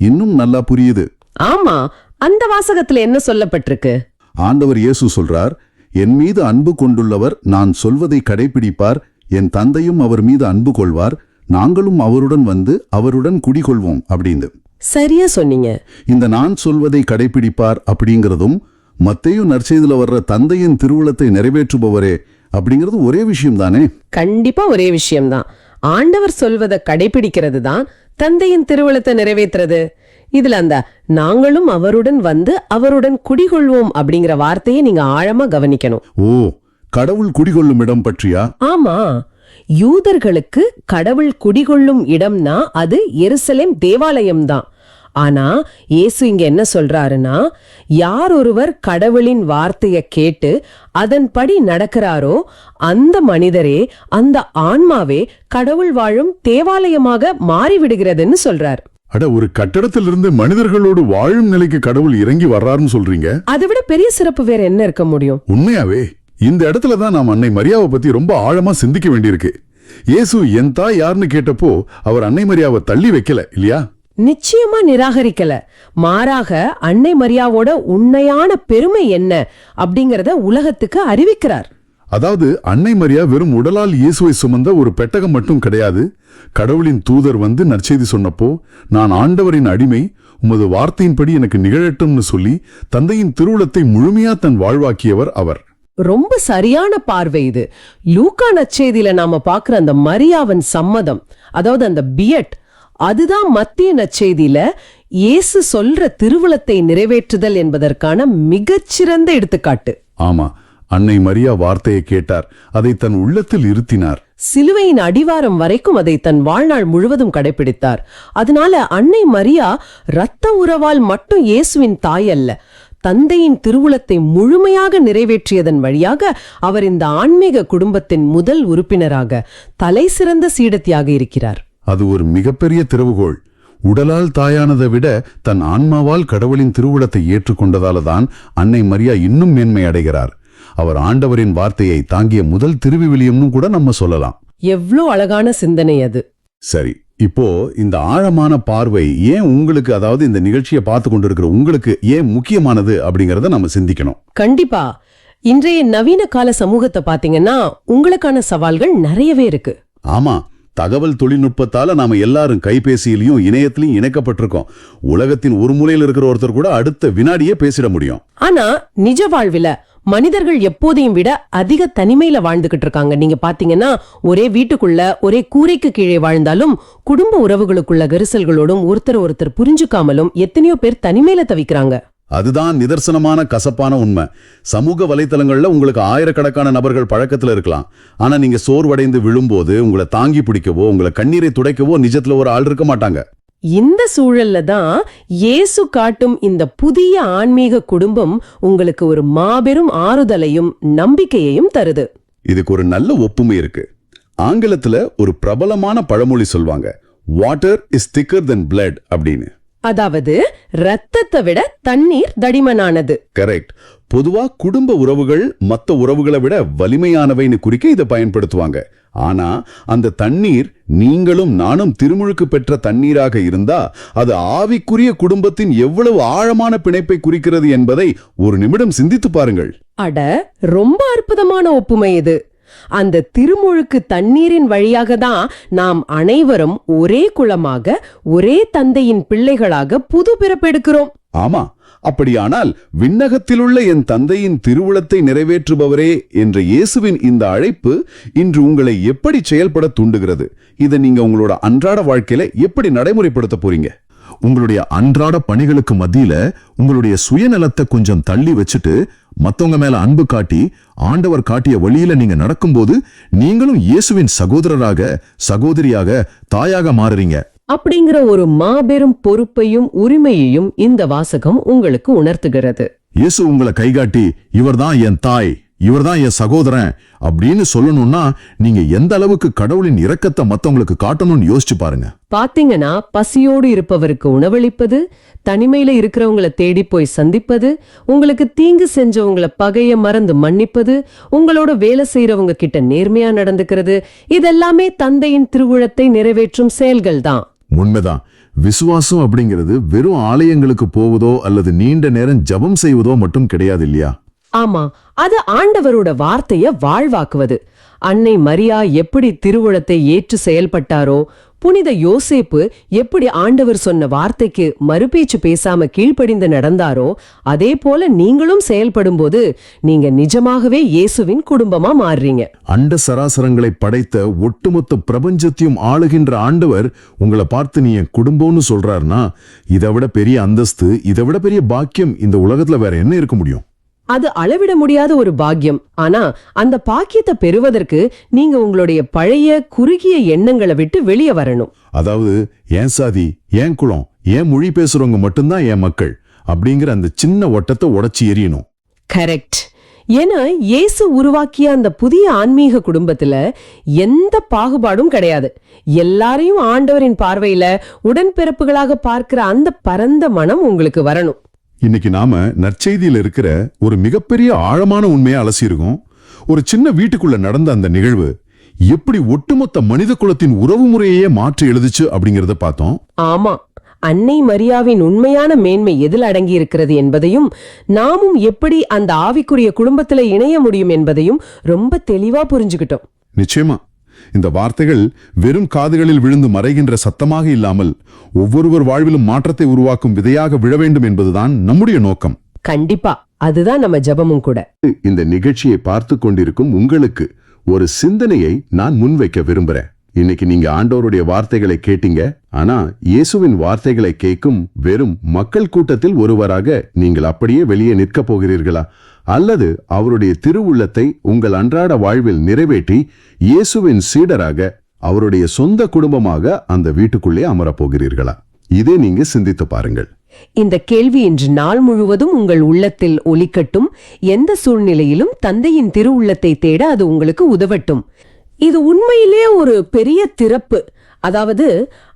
இன்னும் நல்லா புரியுது. ஆமா, அந்த வாசகத்துல என்ன சொல்லப்பட்டிருக்கு? ஆண்டவர் இயேசு சொல்றார், என் மீது அன்பு கொண்டுள்ளவர் நான் சொல்வதை கடைபிடிப்பார், என் தந்தையும் அவர் மீது அன்பு கொள்வார், நாங்களும் அவருடன் வந்து அவருடன் குடிகொள்வோம் அப்படின்னு. சரியா சொன்னீங்க. இந்த நான் சொல்வதை கடைபிடிப்பார் அப்படிங்கிறதும் மத்தேயு நற்செய்தியில வர்ற தந்தையின் திருவுளத்தை நிறைவேற்றுபவரே அப்படிங்கிறது ஒரே விஷயம் தானே? கண்டிப்பா ஒரே விஷயம்தான். ஆண்டவர் சொல்வதை கடைபிடிக்கிறது தான் தந்தையின் திருவுளத்தை நிறைவேற்றுறது. இதுல அந்த நாங்களும் அவருடன் வந்து அவருடன் குடிகொள்வோம் அப்படிங்கிற வார்த்தையை நீங்க ஆழமா கவனிக்கணும். ஓ, கடவுள் குடிகொள்ளும் இடம் பற்றியா? ஆமா, யூதர்களுக்கு கடவுள் குடிகொள்ளும் இடம்னா அது எருசலேம் தேவாலயம்தான். ஆனா இயேசு இங்க என்ன சொல்றாருன்னா, யார் ஒருவர் கடவுளின் வார்த்தைய கேட்டு அதன்படி நடக்கிறாரோ அந்த மனிதரே, அந்த ஆன்மாவே கடவுள் வாழும் தேவாலயமாக மாறிவிடுகிறதுன்னு சொல்றார். அட, ஒரு கட்டடத்திலிருந்து மனிதர்களோடு வாழும் நிலைக்கு கடவுள் இறங்கி வர்றாருன்னு சொல்றீங்க? அதை விட பெரிய சிறப்பு வேற என்ன இருக்க முடியும்? உண்மையாவே இந்த இடத்துல தான் நாம் அன்னை மரியாவை பத்தி ரொம்ப ஆழமா சிந்திக்க வேண்டியிருக்கு. இயேசு என் தாய் யாருன்னு கேட்டப்போ அவர் அன்னை மரியாவை தள்ளி வைக்கல இல்லையா? நிச்சயமா நிராகரிக்கல. மாறாக அன்னை மரியாவோட உண்மையான பெருமை என்ன அப்படிங்கறத உலகத்துக்கு அறிவிக்கிறார். அதாவது அன்னை மரியா வெறும் உடலால் இயேசுவை சுமந்த ஒரு பெட்டகம் மட்டும் கிடையாது. கடவுளின் தூதர் வந்து நற்செய்தி சொன்னப்போ, நான் ஆண்டவரின் அடிமை, உமது வார்த்தையின்படி எனக்கு நிகழட்டும்னு சொல்லி தந்தையின் திருவுளத்தை முழுமையா தன் வாழ்வாக்கியவர் அவர். ரொம்ப சரியான பார்வை இது. லூக்கா நற்செய்தியில நாம பாக்குற அந்த மரியாவின் சம்மதம், அதாவது அந்த பியட், அதுதான் மத்திய நற்செய்தியில இயேசு சொல்ற திருவுளத்தை நிறைவேற்றுதல் என்பதற்கான மிகச்சிறந்த எடுத்துக்காட்டு. ஆமா, அன்னை மரியா வார்த்தையை கேட்டார், அதை தன் உள்ளத்தில் இருத்தினார். சிலுவையின் அடிவாரம் வரைக்கும் அதை தன் வாழ்நாள் முழுவதும் கடைபிடித்தார். அதனால அன்னை மரியா இரத்த உறவால் மட்டும் இயேசுவின் தாய் அல்ல, தந்தையின் திருவுளத்தை முழுமையாக நிறைவேற்றியதன் வழியாக அவர் இந்த ஆன்மீக குடும்பத்தின் முதல் உறுப்பினராக, தலை சிறந்த சீடத்தியாக இருக்கிறார். அது ஒரு மிகப்பெரிய திறவுகோள். உடலால் தாயானதை விட தன் ஆன்மாவால் கடவுளின் திருவுளத்தை ஏற்றுக்கொண்டதால தான் அன்னை மரியா இன்னும் மேன்மை அடைகிறார். அவர் ஆண்டவரின் வார்த்தையை தாங்கிய முதல் திருவிவிலியம்னு கூட நம்ம சொல்லலாம். எவ்வளோ அழகான சிந்தனை அது. சரி, இப்போ இந்த ஆழமான பார்வை ஏன் உங்களுக்கு, அதாவது இந்த நிகழ்ச்சியை பார்த்து கொண்டிருக்கிற உங்களுக்கு ஏன் முக்கியமானது அப்படிங்கறத நம்ம சிந்திக்கணும். கண்டிப்பா. இன்றைய நவீன கால சமூகத்தை பாத்தீங்கன்னா உங்களுக்கான சவால்கள் நிறையவே இருக்கு. ஆமா, தகவல் தொழில்நுட்பத்தால நாம எல்லாரும் கைபேசியிலையும் இணையத்திலையும் இணைக்கப்பட்டிருக்கோம். உலகத்தின் ஒரு மூலையில் இருக்கிற ஒருத்தர் கூட அடுத்த வினாடியே பேசிட முடியும். ஆனா நிஜ வாழ்வில மனிதர்கள் எப்போதையும் விட அதிக தனிமையில வாழ்ந்துகிட்டு இருக்காங்க. நீங்க பாத்தீங்கன்னா ஒரே வீட்டுக்குள்ள ஒரே கூரைக்கு கீழே வாழ்ந்தாலும் குடும்ப உறவுகளுக்குள்ள கரிசல்களோடும் ஒருத்தர் புரிஞ்சுக்காமலும் எத்தனையோ பேர் தனிமையில தவிக்கிறாங்க. அதுதான் நிதர்சனமான கசப்பான உண்மை. சமூக வலைத்தளங்கள்ல உங்களுக்கு ஆயிரக்கணக்கான நபர்கள் பழக்கத்துல இருக்கலாம். ஆனா நீங்க சோர்வடைந்து விழும்போது உங்களை தாங்கி பிடிக்கவோ உங்களை கண்ணீரை துடைக்கவோ நிஜத்துல ஒரு ஆள் இருக்க மாட்டாங்க. இந்த சூழல்ல தான் இயேசு காட்டும் இந்த புதிய ஆன்மீக குடும்பம் உங்களுக்கு ஒரு மாபெரும் ஆறுதலையும் நம்பிக்கையையும் தருது. இதுக்கு ஒரு நல்ல ஒப்புமை இருக்கு. ஆங்கிலத்துல ஒரு பிரபலமான பழமொழி சொல்வாங்க, வாட்டர் இஸ் திக்கர் தென் பிளட் அப்படின்னு. அதாவது இரத்தத்தை விட தண்ணீர் தடிமனானது. கரெக்ட். பொதுவா குடும்ப உறவுகள் மற்ற உறவுகளை விட வலிமையானவைன்னு குறிக்க இதை பயன்படுத்துவாங்க. ஆனா அந்த தண்ணீர் நீங்களும் நானும் திருமுழுக்கு பெற்ற தண்ணீராக இருந்தா அது ஆவிக்குரிய குடும்பத்தின் எவ்வளவு ஆழமான பிணைப்பை குறிக்கிறது என்பதை ஒரு நிமிடம் சிந்தித்து பாருங்கள். அட, ரொம்ப அற்புதமான ஒப்புமை இது. அந்த திருமுழுக்கு தண்ணீரின் வழியாக தான் நாம் அனைவரும் ஒரே குலமாக, ஒரே தந்தையின் பிள்ளைகளாக புது பிறப்பெடுக்கிறோம். ஆமா, அப்படியானால் விண்ணகத்திலுள்ள என் தந்தையின் திருவுளத்தை நிறைவேற்றுபவரே என்ற இயேசுவின் இந்த அழைப்பு இன்று உங்களை எப்படி செயல்பட தூண்டுகிறது? இதை நீங்க உங்களோட அன்றாட வாழ்க்கையில எப்படி நடைமுறைப்படுத்த போறீங்க? உங்களுடைய அன்றாட பணிகளுக்கு மத்தியில உங்களுடைய சுயநலத்தை கொஞ்சம் தள்ளி வச்சுட்டு மத்தவங்க மேல அன்பு காட்டி ஆண்டவர் காட்டிய வழியில நீங்க நடக்கும்போது நீங்களும் இயேசுவின் சகோதரராக, சகோதரியாக, தாயாக மாறுறீங்க. அப்படிங்கிற ஒரு மாபெரும் பொறுப்பையும் உரிமையையும் இந்த வாசகம் உங்களுக்கு உணர்த்துகிறது. இயேசு உங்களை கைகாட்டி இவர்தான் என் தாய், இவர்தான் என் சகோதரன் அப்படின்னு சொல்லணும்னா நீங்க எந்த அளவுக்கு கடவுளின் இரக்கத்தை மத்தவங்களுக்கு காட்டணும்னு யோசிச்சு பாருங்க. பாத்தீங்கன்னா பசியோடு இருப்பவருக்கு உணவளிப்பது, தனிமையில இருக்கிறவங்களை தேடி போய் சந்திப்பது, உங்களுக்கு தீங்கு செஞ்சவங்களை பகைய மறந்து மன்னிப்பது, உங்களோட வேலை செய்யறவங்க கிட்ட நேர்மையா நடந்துக்கிறது, இதெல்லாமே தந்தையின் திருவுளத்தை நிறைவேற்றும் செயல்கள் தான். உண்மைதான். விசுவாசம் அப்படிங்கிறது வெறும் ஆலயங்களுக்கு போவதோ அல்லது நீண்ட நேரம் ஜபம் செய்வதோ மட்டும் கிடையாது இல்லையா? ஆமா, அது ஆண்டவரோட வார்த்தைய வாழ்வாக்குவது. அன்னை மரியா எப்படி திருவுளத்தை ஏற்று செயல்பட்டாரோ, புனித யோசேப்பு எப்படி ஆண்டவர் சொன்ன வார்த்தைக்கு மறுபேச்சு பேசாம கீழ்ப்படிந்து நடந்தாரோ அதே போல நீங்களும் செயல்படும்போது நீங்க நிஜமாகவே இயேசுவின் குடும்பமா மாறுறீங்க. அண்ட சராசரங்களை படைத்த ஒட்டுமொத்த பிரபஞ்சத்தையும் ஆளுகின்ற ஆண்டவர் உங்களை பார்த்து நீ என் குடும்பம்னு சொல்றாருன்னா இதை விட பெரிய அந்தஸ்து, இதை விட பெரிய பாக்கியம் இந்த உலகத்துல வேற என்ன இருக்க முடியும்? அது அளவிட முடியாத ஒரு பாக்கியம். ஆனா அந்த பாக்கியத்தை பெறுவதற்கு நீங்க உங்களுடைய பழைய குறுகிய எண்ணங்களை விட்டு வெளியே வரணும். அதாவது ஏன் சாதி, ஏன் குலம், ஏன் மொழி பேசுறவங்க மட்டும்தான் என் மக்கள் அப்படிங்கிற அந்த சின்ன ஒட்டத்தை உடைச்சி எறியணும். கரெக்ட். ஏன்னா இயேசு உருவாக்கிய அந்த புதிய ஆன்மீக குடும்பத்துல எந்த பாகுபாடும் கிடையாது. எல்லாரையும் ஆண்டவரின் பார்வையில உடன்பிறப்புகளாக பார்க்கிற அந்த பரந்த மனம் உங்களுக்கு வரணும். இன்னைக்கு நாம நற்செய்தியில இருக்கிற ஒரு மிகப்பெரிய ஆழமான உண்மையை அலசியிருக்கோம். ஒரு சின்ன வீட்டுக்குள்ள நடந்த அந்த நிகழ்வு எப்படி ஒட்டுமொத்த மனித குலத்தின் உறவு முறையே மாற்றி எழுதுச்சு அப்படிங்கறத பார்த்தோம். ஆமா, அன்னை மரியாவின் உண்மையான மேன்மை எதில் அடங்கி இருக்கிறது என்பதையும் நாமும் எப்படி அந்த ஆவிக்குரிய குடும்பத்துல இணைய முடியும் என்பதையும் ரொம்ப தெளிவா புரிஞ்சுக்கிட்டோம். நிச்சயமா இந்த வார்த்தைகள் வெறும் காதுகளில் விழுந்து மறைகின்ற சத்தமாக இல்லாமல் ஒவ்வொருவர் வாழ்விலும் மாற்றத்தை உருவாக்கும் விதையாக விழ வேண்டும் என்பதுதான் நம்முடைய நோக்கம். கண்டிப்பா அதுதான் நம்ம ஜெபமும் கூட. இந்த நிகழ்ச்சியை பார்த்து கொண்டிருக்கும் உங்களுக்கு ஒரு சிந்தனையை நான் முன்வைக்க விரும்புறேன். இன்னைக்கு நீங்க ஆண்டவருடைய வார்த்தைகளை கேட்டீங்க. ஆனா இயேசுவின் வார்த்தைகளை கேட்கும் வெறும் மக்கள் கூட்டத்தில் ஒருவராக நீங்கள் அப்படியே வெளியே நிற்க போகிறீர்களா? அல்லது அவருடைய திருவுள்ளத்தை உங்கள் அன்றாட வாழ்வில் நிறைவேற்றி இயேசுவின் சீடராக அவருடைய சொந்த குடும்பமாக அந்த வீட்டுக்குள்ளே அமரப் போகிறீர்களா? இதை நீங்க சிந்தித்து பாருங்கள். இந்த கேள்வி இன்று நாள் முழுவதும் உங்கள் உள்ளத்தில் ஒலிக்கட்டும். எந்த சூழ்நிலையிலும் தந்தையின் திருவுள்ளத்தை தேட அது உங்களுக்கு உதவட்டும். இது உண்மையிலே ஒரு பெரிய திறப்பு. அதாவது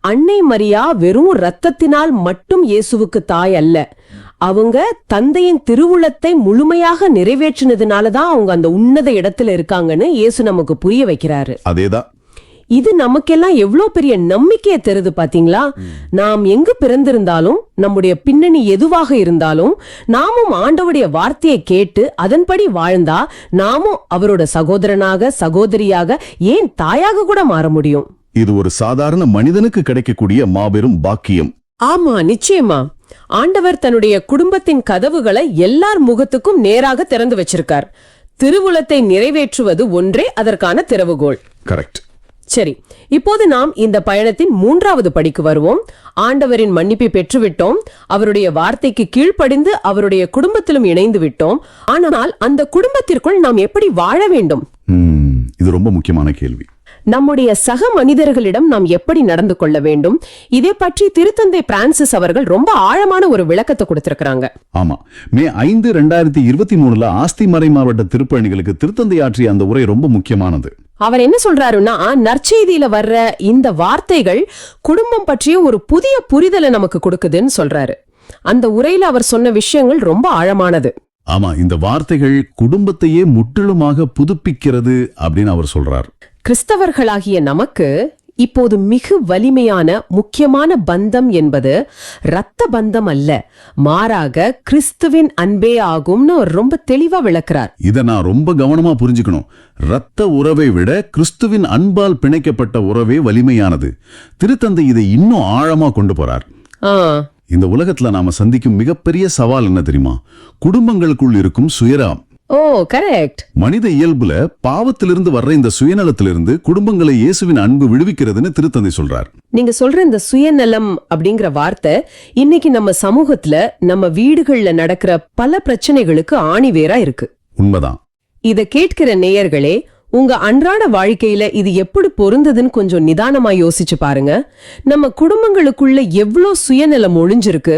அன்னை மரியா வெறும் இரத்தத்தினால் மட்டும் இயேசுவுக்கு தாய் அல்ல. அவங்க தந்தையின் திருவுளத்தை முழுமையாக நிறைவேற்றினதுனாலதான் அவங்க அந்த உன்னத இடத்துல இருக்காங்கன்னு இயேசு நமக்கு புரிய வைக்கிறாரு. அதேதான். இது நமக்கெல்லாம் எவ்வளவு பெரிய நம்பிக்கையை தருது பாத்தீங்களா? நாம் எங்கு பிறந்திருந்தாலும், நம்முடைய பின்னணி எதுவாக இருந்தாலும், நாமும் ஆண்டவருடைய வார்த்தையை கேட்டு அதன்படி வாழ்ந்தா நாமும் அவரோட சகோதரனாக, சகோதரியாக, ஏன் தாயாக கூட மாற முடியும். இது ஒரு சாதாரண மனிதனுக்கு கிடைக்கக்கூடிய மாபெரும் பாக்கியம். ஆமா, நிச்சயமா. ஆண்டவர் தன்னுடைய குடும்பத்தின் கதவுகளை எல்லார் முகத்துக்கும் நேராக திறந்து வச்சிருக்கார். திருவுளத்தை நிறைவேற்றுவது ஒன்றே அதற்கான திறவுகோல். கரெக்ட். சரி, இப்போது நாம் இந்த பயணத்தின் 3வது படிக்கு வருவோம். ஆண்டவரின் மன்னிப்பை பெற்றுவிட்டோம். அவருடைய வார்த்தைக்கு கீழ்ப்படிந்து அவருடைய குடும்பத்திலும் இணைந்து விட்டோம். ஆனால் அந்த குடும்பத்திற்குள் நாம் எப்படி வாழ வேண்டும்? இது ரொம்ப முக்கியமான கேள்வி. நம்முடைய சக மனிதர்களிடம் நாம் எப்படி நடந்து கொள்ள வேண்டும்? இதை பற்றி திருத்தந்தை பிரான்சிஸ் அவர்கள் ரொம்ப ஆழமான ஒரு விளக்கத்தை கொடுத்திருக்கிறாங்க. ஆமா, மே 5, 2023 ஆஸ்தி மறை மாவட்ட திருப்பணிகளுக்கு திருத்தந்தை ஆற்றிய அந்த உரை ரொம்ப முக்கியமானது. அவர் என்ன சொல்றாருன்னா, நற்செய்தியில வர்ற இந்த வார்த்தைகள் குடும்பம் பற்றிய ஒரு புதிய புரிதலை நமக்கு கொடுக்குதுன்னு சொல்றாரு. அந்த உரையில அவர் சொன்ன விஷயங்கள் ரொம்ப ஆழமானது. ஆமா, இந்த வார்த்தைகள் குடும்பத்தையே முற்றிலுமாக புதுப்பிக்கிறது அப்படின்னு அவர் சொல்றார். கிறிஸ்தவர்களாகிய நமக்கு இப்போது மிக வலிமையான முக்கியமான பந்தம் என்பது இரத்த பந்தம் அல்ல, மாறாக கிறிஸ்துவின் அன்பே ஆகும்னு ரொம்ப தெளிவா விளக்குறார். இத நான் ரொம்ப கவனமா புரிஞ்சுக்கணும். இரத்த உறவை விட கிறிஸ்துவின் அன்பால் பிணைக்கப்பட்ட உறவே வலிமையானது. திருத்தந்தை இதை இன்னும் ஆழமா கொண்டு போறார். இந்த உலகத்துல நாம சந்திக்கும் மிகப்பெரிய சவால் என்ன தெரியுமா? குடும்பங்களுக்குள் இருக்கும் சுயராம். ஓ, கரெக்ட். மனித இயல்புல பாவத்திலிருந்து வர்ற இந்த சுயநலத்திலிருந்து குடும்பங்களை இயேசுவின் அன்பு விடுவிக்கிறதுன்னு திருத்தந்தை சொல்றார். நீங்க சொல்ற இந்த சுயநலம் அப்படிங்கிற வார்த்தை இன்னைக்கு நம்ம சமூகத்துல, நம்ம வீடுகள்ல நடக்கிற பல பிரச்சனைகளுக்கு ஆணிவேரா இருக்கு. உண்மைதான். இத கேட்கிற நேயர்களே, உங்க அன்றாட வாழ்க்கையில இது எப்படி பொருந்ததுன்னு கொஞ்சம் நிதானமா யோசிச்சு பாருங்க. நம்ம குடும்பங்களுக்குள்ள எவ்வளோ சுயநலம் ஒளிஞ்சிருக்கு.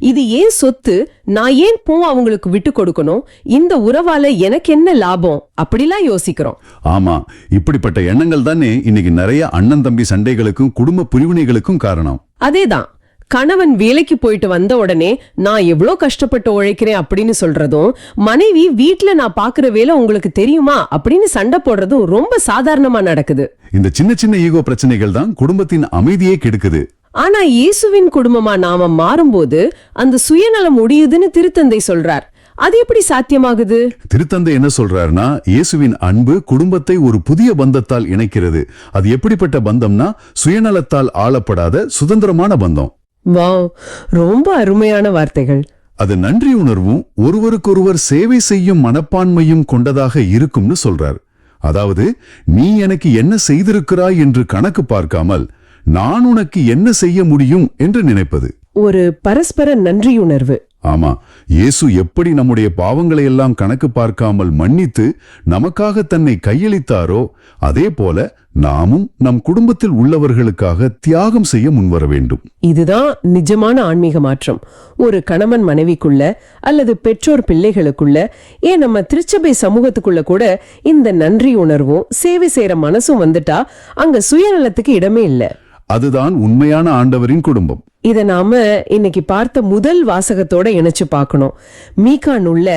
இது ஏன் சொத்து, நான் ஏன் அவங்களுக்கு விட்டு கொடுக்கணும், இந்த உறவால எனக்கு என்ன லாபம், அப்படிலாம் யோசிக்கிறோம். ஆமா, இப்படிப்பட்ட எண்ணங்கள் தானே இன்னைக்கு நிறைய அண்ணன் தம்பி சண்டைகளுக்கும் குடும்ப பிரிவினைகளுக்கும் காரணம். அதேதான். கணவன் வேலைக்கு போயிட்டு வந்த உடனே நான் எவ்வளோ கஷ்டப்பட்டு உழைக்கிறேன் அப்படின்னு சொல்றதும், மனைவி வீட்டுல நான் பாக்குற வேலை உங்களுக்கு தெரியுமா அப்படின்னு சண்டை போடுறதும் ரொம்ப சாதாரணமா நடக்குது. இந்த சின்ன சின்ன ஈகோ பிரச்சனைகள் தான் குடும்பத்தின் அமைதியே கெடுக்குது. ஆனா இயேசுவின் குடும்பமா நாம மாறும்போது அந்த சுயநலம் முடியுதுன்னு திருத்தந்தை சொல்றார். அது எப்படி சாத்தியமாகுது? திருத்தந்தை என்ன சொல்றாருன்னா, இயேசுவின் அன்பு குடும்பத்தை ஒரு புதிய பந்தத்தால் இணைக்கிறது. அது எப்படிப்பட்ட பந்தம்னா, சுயநலத்தால் ஆளப்படாத சுதந்திரமான பந்தம். வாவ், ரொம்ப அருமையான வார்த்தைகள். அது நன்றி உணர்வும் ஒருவருக்கொருவர் சேவை செய்யும் மனப்பான்மையும் கொண்டதாக இருக்கும்னு சொல்றார். அதாவது, நீ எனக்கு என்ன செய்திருக்கிறாய் என்று கணக்கு பார்க்காமல் நான் உனக்கு என்ன செய்ய முடியும் என்று நினைப்பது. ஒரு பரஸ்பர நன்றியுணர்வு. ஆமா, இயேசு எப்படி நம்முடைய பாவங்களை எல்லாம் கணக்கு பார்க்காமல் மன்னித்து நமக்காக தன்னை கையளித்தாரோ, அதே போல நாமும் நம் குடும்பத்தில் உள்ளவர்களுக்காக தியாகம் செய்ய முன்வர வேண்டும். இதுதான் நிஜமான ஆன்மீக மாற்றம். ஒரு கணவன் மனைவிக்குள்ள அல்லது பெற்றோர் பிள்ளைகளுக்குள்ள, ஏன் நம்ம திருச்சபை சமூகத்துக்குள்ள கூட இந்த நன்றி உணர்வும் சேவை செய்யற மனசும் வந்துட்டா அங்க சுயநலத்துக்கு இடமே இல்ல. அதுதான் உண்மையான ஆண்டவரின் குடும்பம். இத நாம இன்னைக்கு பார்த்த முதல் வாசகத்தோட இணைச்சு பார்க்கணும். மீகா நூல்ல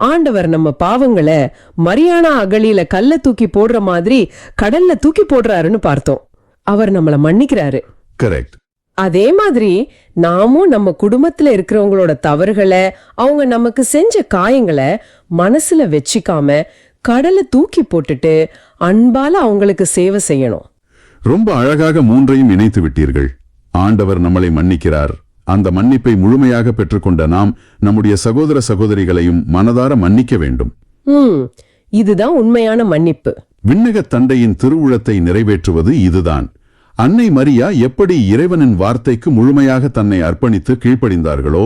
ஆண்டவர் நம்ம பாவங்களை மரியானா அகழியில கல்ல தூக்கி போடுற மாதிரி கடல்ல தூக்கி போடுறாருன்னு பார்த்தோம். அவர் நம்மள மன்னிக்கிறாரு. கரெக்ட். அதே மாதிரி நாமும் நம்ம குடும்பத்துல இருக்கிறவங்களோட தவறுகளை, அவங்க நமக்கு செஞ்ச காயங்களை மனசுல வச்சுக்காம கடலை தூக்கி போட்டுட்டு அன்பால அவங்களுக்கு சேவை செய்யணும். ரொம்ப அழகாக மூன்றையும் இணைத்து விட்டீர்கள். ஆண்டவர் நம்மளை மன்னிக்கிறார். அந்த மன்னிப்பை முழுமையாக பெற்றுக்கொண்ட நாம் நம்முடைய சகோதர சகோதரிகளையும் மனதார மன்னிக்க வேண்டும். இதுதான் உண்மையான மன்னிப்பு. விண்ணக தந்தையின் திருவுளத்தை நிறைவேற்றுவது இதுதான். அன்னை மரியா எப்படி இறைவனின் வார்த்தைக்கு முழுமையாக தன்னை அர்ப்பணித்து கீழ்ப்படிந்தார்களோ,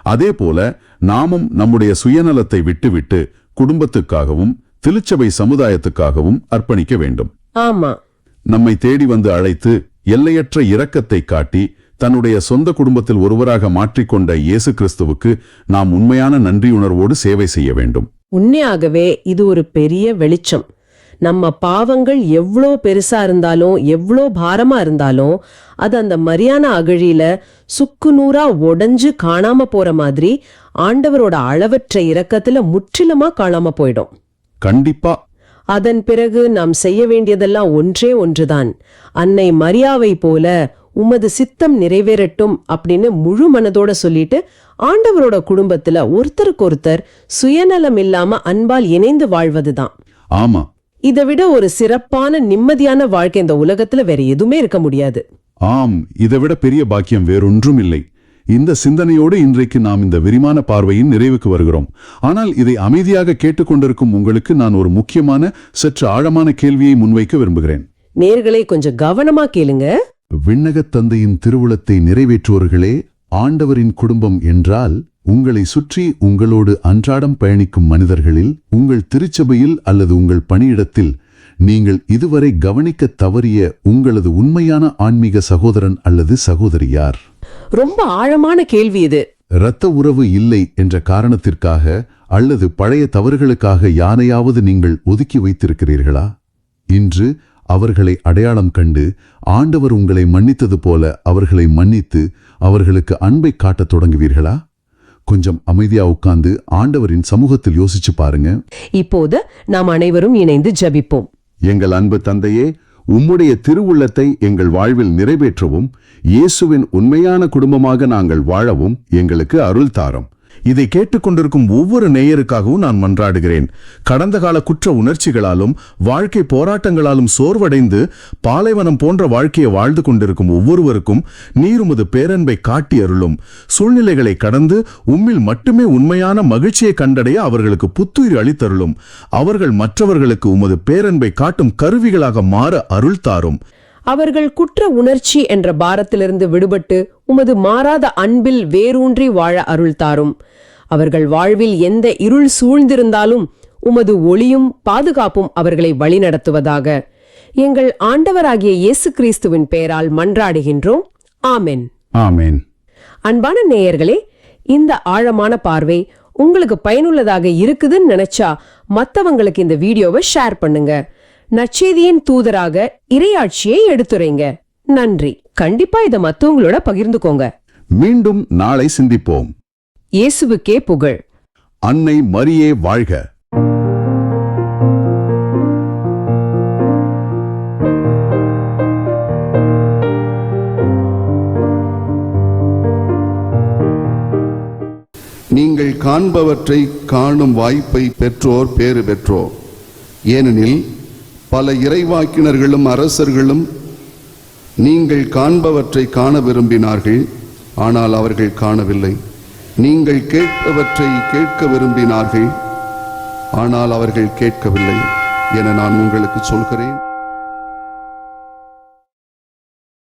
அதே போல நாமும் நம்முடைய சுயநலத்தை விட்டுவிட்டு குடும்பத்துக்காகவும் திருச்சபை சமுதாயத்துக்காகவும் அர்ப்பணிக்க வேண்டும். ஆமா, நம்மை தேடி வந்து அழைத்து எல்லையற்ற இரக்கத்தை காட்டி தன்னுடைய சொந்த குடும்பத்தில் ஒருவராக மாற்றிக்கொண்ட இயேசு கிறிஸ்துவுக்கு நாம் உண்மையான நன்றியுணர்வோடு சேவை செய்ய வேண்டும். உண்மையாகவே இது ஒரு பெரிய வெளிச்சம். நம்ம பாவங்கள் எவ்வளோ பெருசா இருந்தாலும், எவ்வளோ பாரமா இருந்தாலும், அது அந்த மரியானா அகழியில சுக்கு நூறா உடைஞ்சு காணாம போற மாதிரி ஆண்டவரோட அளவற்ற இரக்கத்துல முற்றிலுமா காணாம போயிடும். கண்டிப்பா. அதன் பிறகு நாம் செய்ய வேண்டியதெல்லாம் ஒன்றே ஒன்றுதான். அன்னை மரியாவை போல உமது சித்தம் நிறைவேறட்டும் அப்படின்னு முழு மனதோட சொல்லிட்டு ஆண்டவரோட குடும்பத்துல ஒருத்தருக்கொருத்தர் சுயநலம் இல்லாம அன்பால் இணைந்து வாழ்வதுதான். ஆமா, இதை விட ஒரு சிறப்பான நிம்மதியான வாழ்க்கை இந்த உலகத்துல வேற எதுவுமே இருக்க முடியாது. ஆம், இதை விட பெரிய பாக்கியம் வேறொன்றும் இல்லை. இந்த சிந்தனையோடு இன்றைக்கு நாம் இந்த விரிவான பார்வையின் நிறைவுக்கு வருகிறோம். ஆனால் இதை அமைதியாக கேட்டுக்கொண்டிருக்கும் உங்களுக்கு நான் ஒரு முக்கியமான, சற்று ஆழமான கேள்வியை முன்வைக்க விரும்புகிறேன். நேர்களை கொஞ்சம் கவனமா கேளுங்க. விண்ணகத் தந்தையின் திருவுளத்தை நிறைவேற்றுவோர்களே ஆண்டவரின் குடும்பம் என்றால், உங்களை சுற்றி உங்களோடு அன்றாடம் பயணிக்கும் மனிதர்களில், உங்கள் திருச்சபையில் அல்லது உங்கள் பணியிடத்தில் நீங்கள் இதுவரை கவனிக்க தவறிய உங்களது உண்மையான ஆன்மீக சகோதரன் அல்லது சகோதரி யார்? ரொம்ப ஆழமான கேள்வி இது. இரத்த உறவு இல்லை என்ற காரணத்திற்காக அல்லது பழைய தவறுகளுக்காக யாரையாவது நீங்கள் ஒதுக்கி வைத்திருக்கிறீர்களா? இன்று அவர்களை அடையாளம் கண்டு ஆண்டவர் உங்களை மன்னித்தது போல அவர்களை மன்னித்து அவர்களுக்கு அன்பை காட்டத் தொடங்குவீர்களா? கொஞ்சம் அமைதியா உட்கார்ந்து ஆண்டவரின் சமூகத்தில் யோசிச்சு பாருங்க. இப்போது நாம் அனைவரும் இணைந்து ஜெபிப்போம். எங்கள் அன்பு தந்தையே, உம்முடைய திருவுள்ளத்தை எங்கள் வாழ்வில் நிறைவேற்றவும், இயேசுவின் உண்மையான குடும்பமாக நாங்கள் வாழவும் எங்களுக்கு அருள் தாரும். இதை கேட்டுக்கொண்டிருக்கும் ஒவ்வொரு நேயருக்காகவும் நான் மன்றாடுகிறேன். கடந்த கால குற்ற உணர்ச்சிகளாலும் வாழ்க்கை போராட்டங்களாலும் சோர்வடைந்து பாலைவனம் போன்ற வாழ்க்கையை வாழ்ந்து கொண்டிருக்கும் ஒவ்வொருவருக்கும் நீர் உமது பேரன்பை காட்டி அருளும். சூழ்நிலைகளை கடந்து உம்மில் மட்டுமே உண்மையான மகிழ்ச்சியை கண்டடைய அவர்களுக்கு புத்துயிர் அளித்தருளும். அவர்கள் மற்றவர்களுக்கு உமது பேரன்பை காட்டும் கருவிகளாக மாற அருள் தாரும். அவர்கள் குற்ற உணர்ச்சி என்ற பாரத்திலிருந்து விடுபட்டு உமது மாறாத அன்பில் வேரூன்றி வாழ அருள் தாரும். அவர்கள் வாழ்வில் எந்த இருள் சூழ்ந்திருந்தாலும் உமது ஒளியும் பாதுகாப்பும் அவர்களை வழிநடத்துவதாக. எங்கள் ஆண்டவராகிய இயேசு கிறிஸ்துவின் பெயரால் மன்றாடுகின்றோம். ஆமென். ஆமென். அன்பான நேயர்களே, இந்த ஆழமான பார்வை உங்களுக்கு பயனுள்ளதாக இருக்குதுன்னு நினைச்சா மத்தவங்களுக்கு இந்த வீடியோவை ஷேர் பண்ணுங்க. நற்செய்தியின் தூதராக இறையாட்சியை எடுத்துரைங்க. நன்றி. கண்டிப்பா இதை மத்தவங்களோட பகிர்ந்துக்கோங்க. மீண்டும் நாளை சிந்திப்போம். இயேசுவுக்கே புகழ். அன்னை மரியே வாழ்க. நீங்கள் காண்பவற்றை காணும் வாய்ப்பை பெற்றோர் பேறு பெற்றோர். ஏனெனில் பல இறைவாக்கினர்களும் அரசர்களும் நீங்கள் காண்பவற்றை காண விரும்பினார்கள், ஆனால் அவர்கள் காணவில்லை. நீங்கள் கேட்பவற்றை கேட்க விரும்பினார்கள், ஆனால் அவர்கள் கேட்கவில்லை என நான் உங்களுக்கு சொல்கிறேன்.